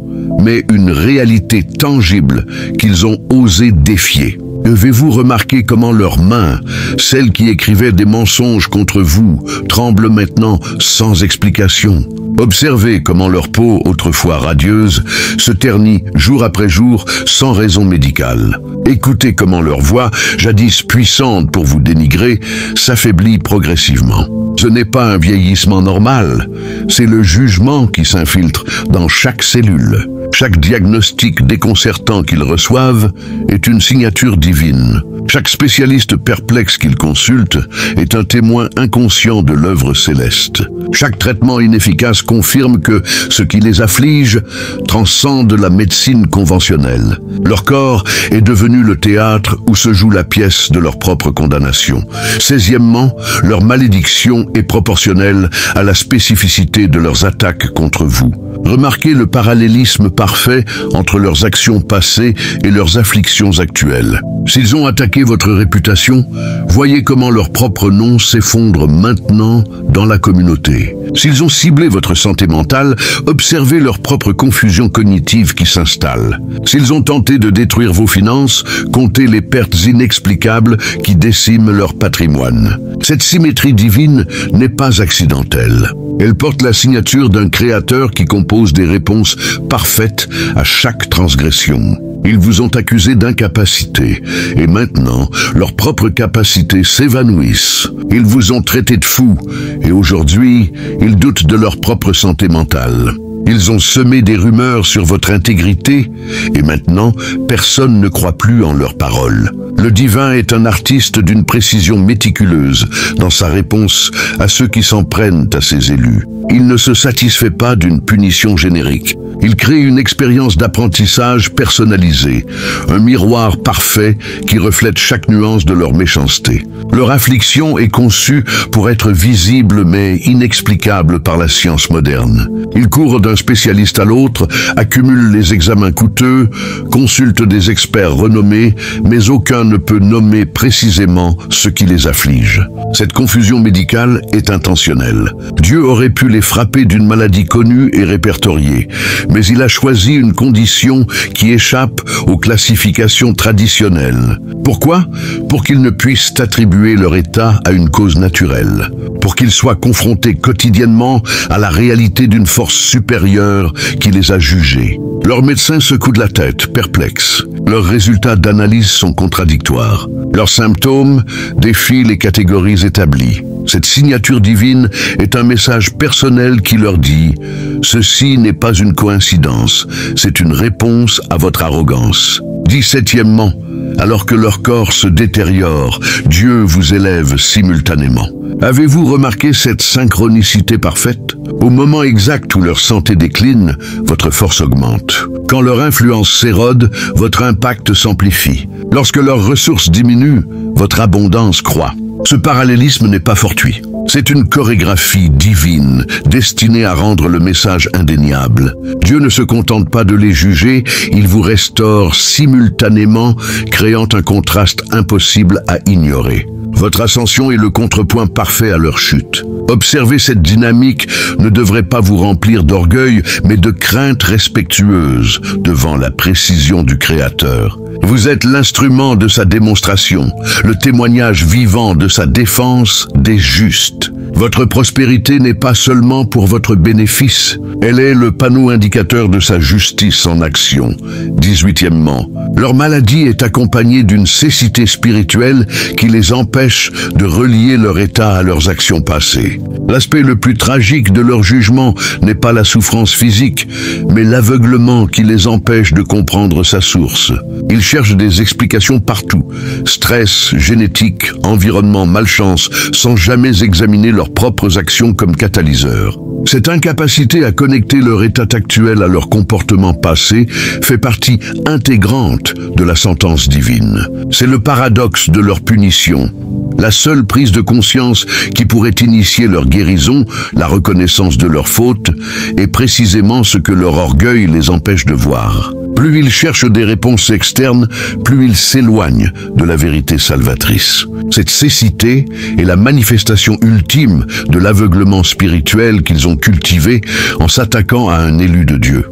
mais une réalité tangible qu'ils ont osé défier. Avez-vous remarqué comment leurs mains, celles qui écrivaient des mensonges contre vous, tremblent maintenant sans explication? Observez comment leur peau, autrefois radieuse, se ternit jour après jour sans raison médicale. Écoutez comment leur voix, jadis puissante pour vous dénigrer, s'affaiblit progressivement. Ce n'est pas un vieillissement normal, c'est le jugement qui s'infiltre dans chaque cellule. Chaque diagnostic déconcertant qu'ils reçoivent est une signature divine. Chaque spécialiste perplexe qu'ils consultent est un témoin inconscient de l'œuvre céleste. Chaque traitement inefficace confirme que ce qui les afflige transcende la médecine conventionnelle. Leur corps est devenu le théâtre où se joue la pièce de leur propre condamnation. 16e, leur malédiction est proportionnelle à la spécificité de leurs attaques contre vous. Remarquez le parallélisme parfait entre leurs actions passées et leurs afflictions actuelles. S'ils ont attaqué votre réputation, voyez comment leur propre nom s'effondre maintenant dans la communauté. S'ils ont ciblé votre santé mentale, observez leur propre confusion cognitive qui s'installe. S'ils ont tenté de détruire vos finances, comptez les pertes inexplicables qui déciment leur patrimoine. Cette symétrie divine n'est pas accidentelle. Elle porte la signature d'un créateur qui compose des réponses parfaites à chaque transgression. Ils vous ont accusé d'incapacité, et maintenant, leurs propres capacités s'évanouissent. Ils vous ont traité de fous, et aujourd'hui, ils doutent de leur propre santé mentale. Ils ont semé des rumeurs sur votre intégrité, et maintenant, personne ne croit plus en leurs paroles. Le divin est un artiste d'une précision méticuleuse dans sa réponse à ceux qui s'en prennent à ses élus. Il ne se satisfait pas d'une punition générique. Il crée une expérience d'apprentissage personnalisée, un miroir parfait qui reflète chaque nuance de leur méchanceté. Leur affliction est conçue pour être visible mais inexplicable par la science moderne. Ils courent d'un spécialiste à l'autre, accumulent les examens coûteux, consultent des experts renommés, mais aucun ne peut nommer précisément ce qui les afflige. Cette confusion médicale est intentionnelle. Dieu aurait pu les frapper d'une maladie connue et répertoriée, mais il a choisi une condition qui échappe aux classifications traditionnelles. Pourquoi? Pour qu'ils ne puissent attribuer leur état à une cause naturelle, pour qu'ils soient confrontés quotidiennement à la réalité d'une force supérieure qui les a jugés. Leurs médecins secouent de la tête, perplexes. Leurs résultats d'analyse sont contradictoires. Leurs symptômes défient les catégories établies. Cette signature divine est un message personnel qui leur dit « Ceci n'est pas une coïncidence, c'est une réponse à votre arrogance. » 17e, alors que leur corps se détériore, Dieu vous élève simultanément. Avez-vous remarqué cette synchronicité parfaite? Au moment exact où leur santé décline, votre force augmente. Quand leur influence s'érode, votre impact s'amplifie. Lorsque leurs ressources diminuent, votre abondance croît. Ce parallélisme n'est pas fortuit. C'est une chorégraphie divine, destinée à rendre le message indéniable. Dieu ne se contente pas de les juger, il vous restaure simultanément, créant un contraste impossible à ignorer. Votre ascension est le contrepoint parfait à leur chute. Observer cette dynamique ne devrait pas vous remplir d'orgueil, mais de crainte respectueuse devant la précision du Créateur. Vous êtes l'instrument de sa démonstration, le témoignage vivant de sa défense des justes. Votre prospérité n'est pas seulement pour votre bénéfice, Elle est le panneau indicateur de sa justice en action. 18e, leur maladie est accompagnée d'une cécité spirituelle qui les empêche de relier leur état à leurs actions passées. L'aspect le plus tragique de leur jugement n'est pas la souffrance physique, mais l'aveuglement qui les empêche de comprendre sa source. Ils cherchent des explications partout, stress, génétique, environnement, malchance, sans jamais examiner leurs propres actions comme catalyseurs. Cette incapacité à connecter leur état actuel à leur comportement passé fait partie intégrante de la sentence divine. C'est le paradoxe de leur punition. La seule prise de conscience qui pourrait initier leur guérison, la reconnaissance de leurs fautes, est précisément ce que leur orgueil les empêche de voir. Plus ils cherchent des réponses externes, plus ils s'éloignent de la vérité salvatrice. Cette cécité est la manifestation ultime de l'aveuglement spirituel qu'ils ont cultivé en s'attaquant à un élu de Dieu.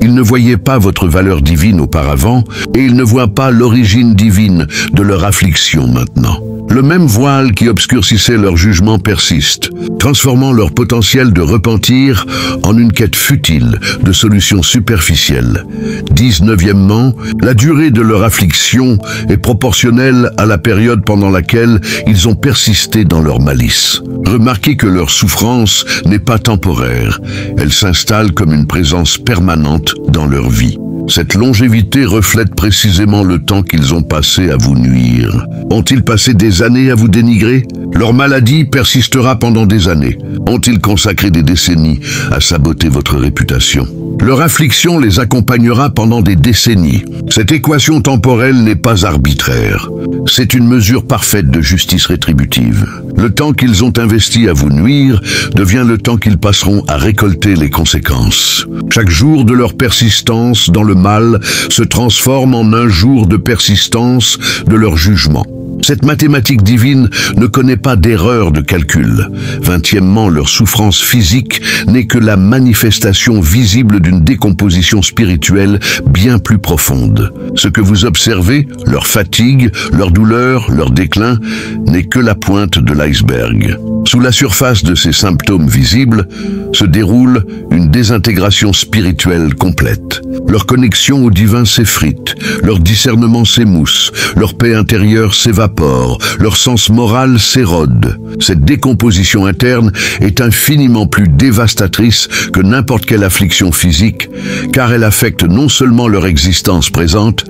Ils ne voyaient pas votre valeur divine auparavant et ils ne voient pas l'origine divine de leur affliction maintenant. Le même voile qui obscurcissait leur jugement persiste, transformant leur potentiel de repentir en une quête futile de solutions superficielles. 19e, la durée de leur affliction est proportionnelle à la période pendant laquelle ils ont persisté dans leur malice. Remarquez que leur souffrance n'est pas temporaire, elle s'installe comme une présence permanente dans leur vie. Cette longévité reflète précisément le temps qu'ils ont passé à vous nuire. Ont-ils passé des années à vous dénigrer? Leur maladie persistera pendant des années. Ont-ils consacré des décennies à saboter votre réputation? Leur affliction les accompagnera pendant des décennies. Cette équation temporelle n'est pas arbitraire. C'est une mesure parfaite de justice rétributive. Le temps qu'ils ont investi à vous nuire devient le temps qu'ils passeront à récolter les conséquences. Chaque jour de leur persistance dans le mal se transforme en un jour de persistance de leur jugement. Cette mathématique divine ne connaît pas d'erreur de calcul. 20e, leur souffrance physique n'est que la manifestation visible d'une décomposition spirituelle bien plus profonde. Ce que vous observez, leur fatigue, leur douleur, leur déclin, n'est que la pointe de l'iceberg. Sous la surface de ces symptômes visibles se déroule une désintégration spirituelle complète. Leur connexion au divin s'effrite, leur discernement s'émousse, leur paix intérieure s'évapore, leur sens moral s'érode. Cette décomposition interne est infiniment plus dévastatrice que n'importe quelle affliction physique, car elle affecte non seulement leur existence présente,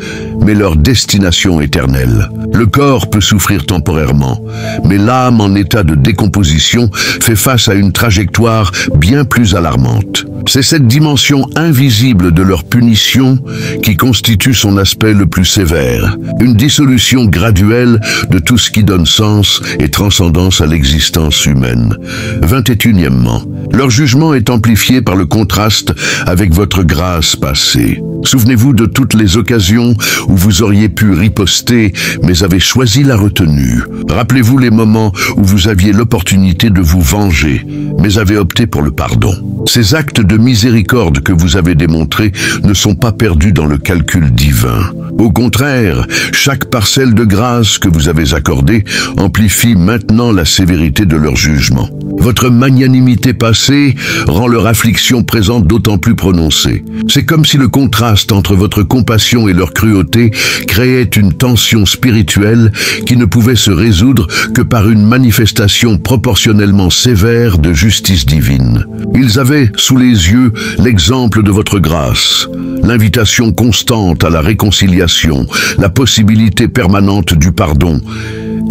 mais leur destination éternelle. Le corps peut souffrir temporairement, mais l'âme en état de décomposition fait face à une trajectoire bien plus alarmante. C'est cette dimension invisible de leur punition qui constitue son aspect le plus sévère, une dissolution graduelle de tout ce qui donne sens et transcendance à l'existence humaine. 21e, leur jugement est amplifié par le contraste avec votre grâce passée. Souvenez-vous de toutes les occasions où vous auriez pu riposter, mais avez choisi la retenue. Rappelez-vous les moments où vous aviez l'opportunité de vous venger, mais avez opté pour le pardon. Ces actes de miséricorde que vous avez démontrés ne sont pas perdus dans le calcul divin. Au contraire, chaque parcelle de grâce que vous avez accordée amplifie maintenant la sévérité de leur jugement. Votre magnanimité passée rend leur affliction présente d'autant plus prononcée. C'est comme si le contraste entre votre compassion et leur cruauté créait une tension spirituelle qui ne pouvait se résoudre que par une manifestation proportionnellement sévère de justice divine. Ils avaient sous les yeux l'exemple de votre grâce, l'invitation constante à la réconciliation, la possibilité permanente du pardon,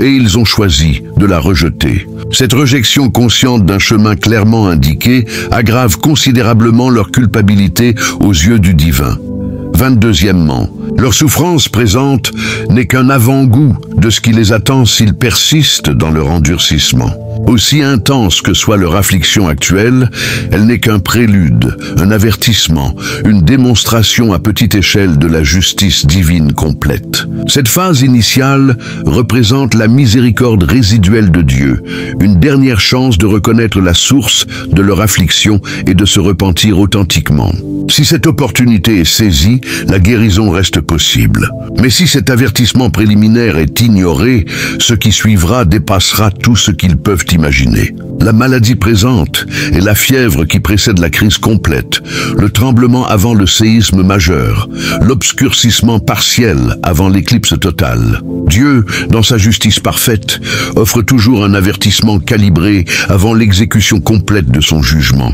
et ils ont choisi de la rejeter. Cette rejection consciente d'un chemin clairement indiqué aggrave considérablement leur culpabilité aux yeux du divin. 22e, leur souffrance présente n'est qu'un avant-goût de ce qui les attend s'ils persistent dans leur endurcissement. Aussi intense que soit leur affliction actuelle, elle n'est qu'un prélude, un avertissement, une démonstration à petite échelle de la justice divine complète. Cette phase initiale représente la miséricorde résiduelle de Dieu, une dernière chance de reconnaître la source de leur affliction et de se repentir authentiquement. Si cette opportunité est saisie, la guérison reste possible. Mais si cet avertissement préliminaire est ignoré, ce qui suivra dépassera tout ce qu'ils peuvent imaginer. La maladie présente et la fièvre qui précède la crise complète, le tremblement avant le séisme majeur, l'obscurcissement partiel avant l'éclipse totale. Dieu, dans sa justice parfaite, offre toujours un avertissement calibré avant l'exécution complète de son jugement.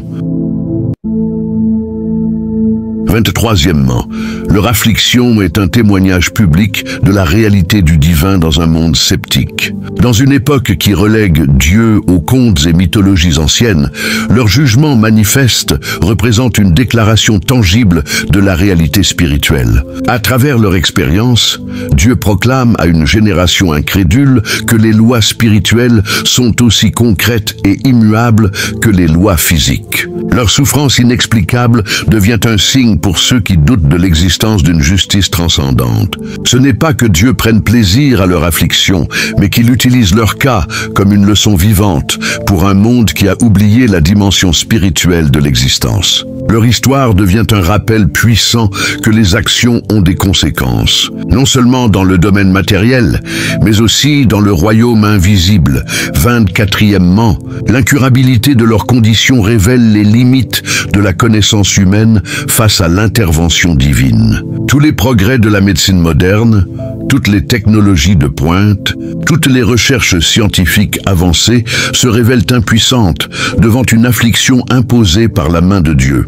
23e, leur affliction est un témoignage public de la réalité du divin dans un monde sceptique. Dans une époque qui relègue Dieu aux contes et mythologies anciennes, leur jugement manifeste représente une déclaration tangible de la réalité spirituelle. À travers leur expérience, Dieu proclame à une génération incrédule que les lois spirituelles sont aussi concrètes et immuables que les lois physiques. Leur souffrance inexplicable devient un signe pour ceux qui doutent de l'existence d'une justice transcendante. Ce n'est pas que Dieu prenne plaisir à leur affliction, mais qu'il utilise leur cas comme une leçon vivante pour un monde qui a oublié la dimension spirituelle de l'existence. Leur histoire devient un rappel puissant que les actions ont des conséquences, non seulement dans le domaine matériel, mais aussi dans le royaume invisible. 24e, l'incurabilité de leurs conditions révèle les limites de la connaissance humaine face à l'intervention divine. Tous les progrès de la médecine moderne, toutes les technologies de pointe, toutes les recherches scientifiques avancées se révèlent impuissantes devant une affliction imposée par la main de Dieu.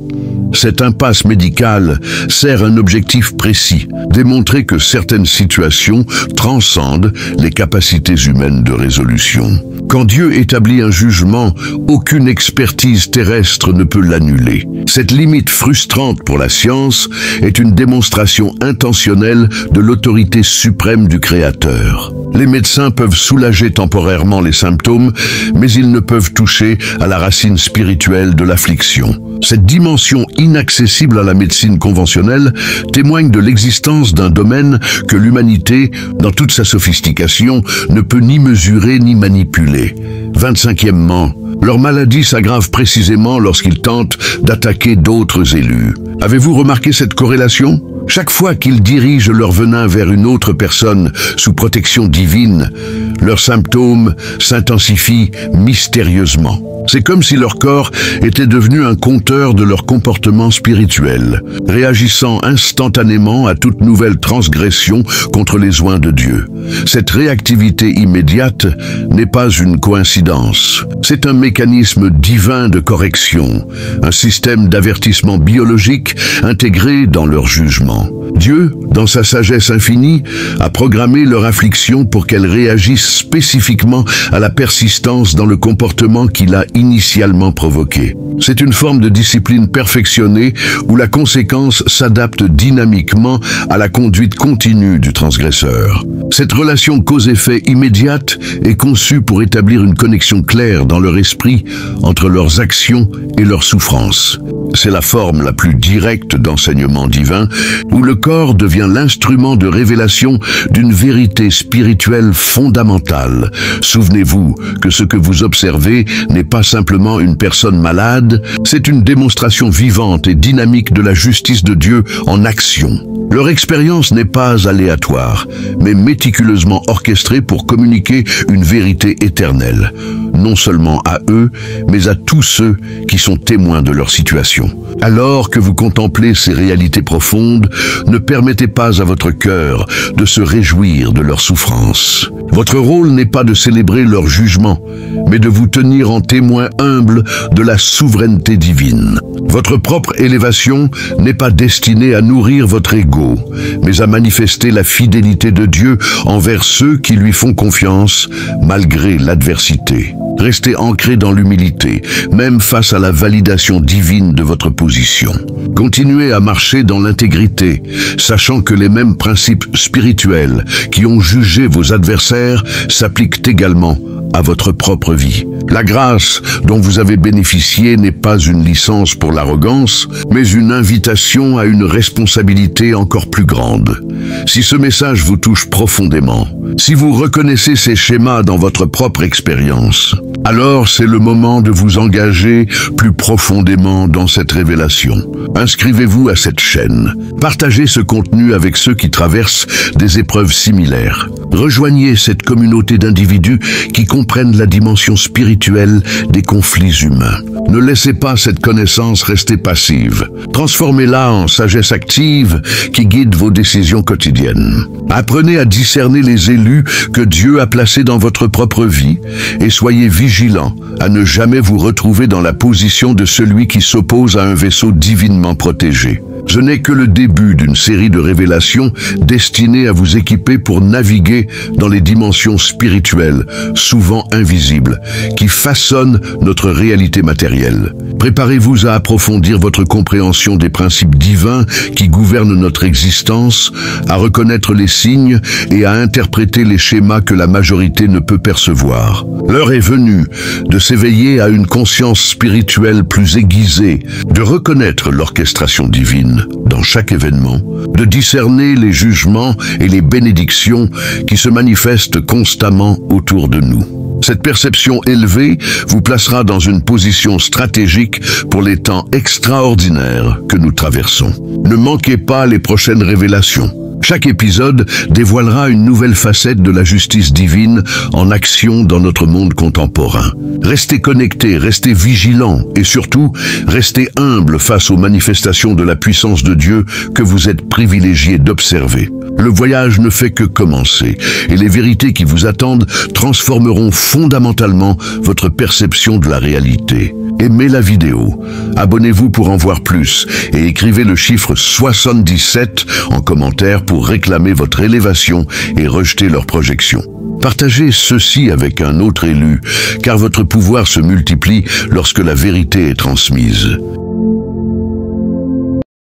Cette impasse médicale sert un objectif précis, démontrer que certaines situations transcendent les capacités humaines de résolution. Quand Dieu établit un jugement, aucune expertise terrestre ne peut l'annuler. Cette limite frustrante pour la science est une démonstration intentionnelle de l'autorité suprême du Créateur. Les médecins peuvent soulager temporairement les symptômes, mais ils ne peuvent toucher à la racine spirituelle de l'affliction. Cette dimension inaccessible à la médecine conventionnelle témoigne de l'existence d'un domaine que l'humanité, dans toute sa sophistication, ne peut ni mesurer ni manipuler. 25e, leur maladie s'aggrave précisément lorsqu'ils tentent d'attaquer d'autres élus. Avez-vous remarqué cette corrélation ? Chaque fois qu'ils dirigent leur venin vers une autre personne sous protection divine, leurs symptômes s'intensifient mystérieusement. C'est comme si leur corps était devenu un compteur de leur comportement spirituel, réagissant instantanément à toute nouvelle transgression contre les oints de Dieu. Cette réactivité immédiate n'est pas une coïncidence. C'est un mécanisme divin de correction, un système d'avertissement biologique intégré dans leur jugement. Dieu, dans sa sagesse infinie, a programmé leur affliction pour qu'elle réagisse spécifiquement à la persistance dans le comportement qu'il a initialement provoqué. C'est une forme de discipline perfectionnée où la conséquence s'adapte dynamiquement à la conduite continue du transgresseur. Cette relation cause-effet immédiate est conçue pour établir une connexion claire dans leur esprit entre leurs actions et leurs souffrances. C'est la forme la plus directe d'enseignement divin, où le corps devient l'instrument de révélation d'une vérité spirituelle fondamentale. Souvenez-vous que ce que vous observez n'est pas simplement une personne malade, c'est une démonstration vivante et dynamique de la justice de Dieu en action. Leur expérience n'est pas aléatoire, mais méticuleusement orchestrée pour communiquer une vérité éternelle, non seulement à eux, mais à tous ceux qui sont témoins de leur situation. Alors que vous contemplez ces réalités profondes, ne permettez pas à votre cœur de se réjouir de leur souffrance. Votre rôle n'est pas de célébrer leur jugement, mais de vous tenir en témoin humble de la souveraineté divine. Votre propre élévation n'est pas destinée à nourrir votre ego, mais à manifester la fidélité de Dieu envers ceux qui lui font confiance malgré l'adversité. Restez ancré dans l'humilité, même face à la validation divine de votre position. Continuez à marcher dans l'intégrité, sachant que les mêmes principes spirituels qui ont jugé vos adversaires s'appliquent également à votre propre vie. La grâce dont vous avez bénéficié n'est pas une licence pour l'arrogance, mais une invitation à une responsabilité encore plus grande. Si ce message vous touche profondément, si vous reconnaissez ces schémas dans votre propre expérience, alors c'est le moment de vous engager plus profondément dans cette révélation. Inscrivez-vous à cette chaîne. Partagez ce contenu avec ceux qui traversent des épreuves similaires. Rejoignez cette communauté d'individus qui comprennent la dimension spirituelle des conflits humains. Ne laissez pas cette connaissance rester passive. Transformez-la en sagesse active qui guide vos décisions quotidiennes. Apprenez à discerner les élus que Dieu a placés dans votre propre vie et soyez vigilants à ne jamais vous retrouver dans la position de celui qui s'oppose à un vaisseau divinement protégé. Ce n'est que le début d'une série de révélations destinées à vous équiper pour naviguer dans les dimensions spirituelles, souvent invisibles, qui façonnent notre réalité matérielle. Préparez-vous à approfondir votre compréhension des principes divins qui gouvernent notre existence, à reconnaître les signes et à interpréter les schémas que la majorité ne peut percevoir. L'heure est venue de s'éveiller à une conscience spirituelle plus aiguisée, de reconnaître l'orchestration divine dans chaque événement, de discerner les jugements et les bénédictions qui se manifestent constamment autour de nous. Cette perception élevée vous placera dans une position stratégique pour les temps extraordinaires que nous traversons. Ne manquez pas les prochaines révélations. Chaque épisode dévoilera une nouvelle facette de la justice divine en action dans notre monde contemporain. Restez connectés, restez vigilants et surtout, restez humbles face aux manifestations de la puissance de Dieu que vous êtes privilégiés d'observer. Le voyage ne fait que commencer et les vérités qui vous attendent transformeront fondamentalement votre perception de la réalité. Aimez la vidéo, abonnez-vous pour en voir plus et écrivez le chiffre 77 en commentaire pour réclamer votre élévation et rejeter leurs projections. Partagez ceci avec un autre élu, car votre pouvoir se multiplie lorsque la vérité est transmise.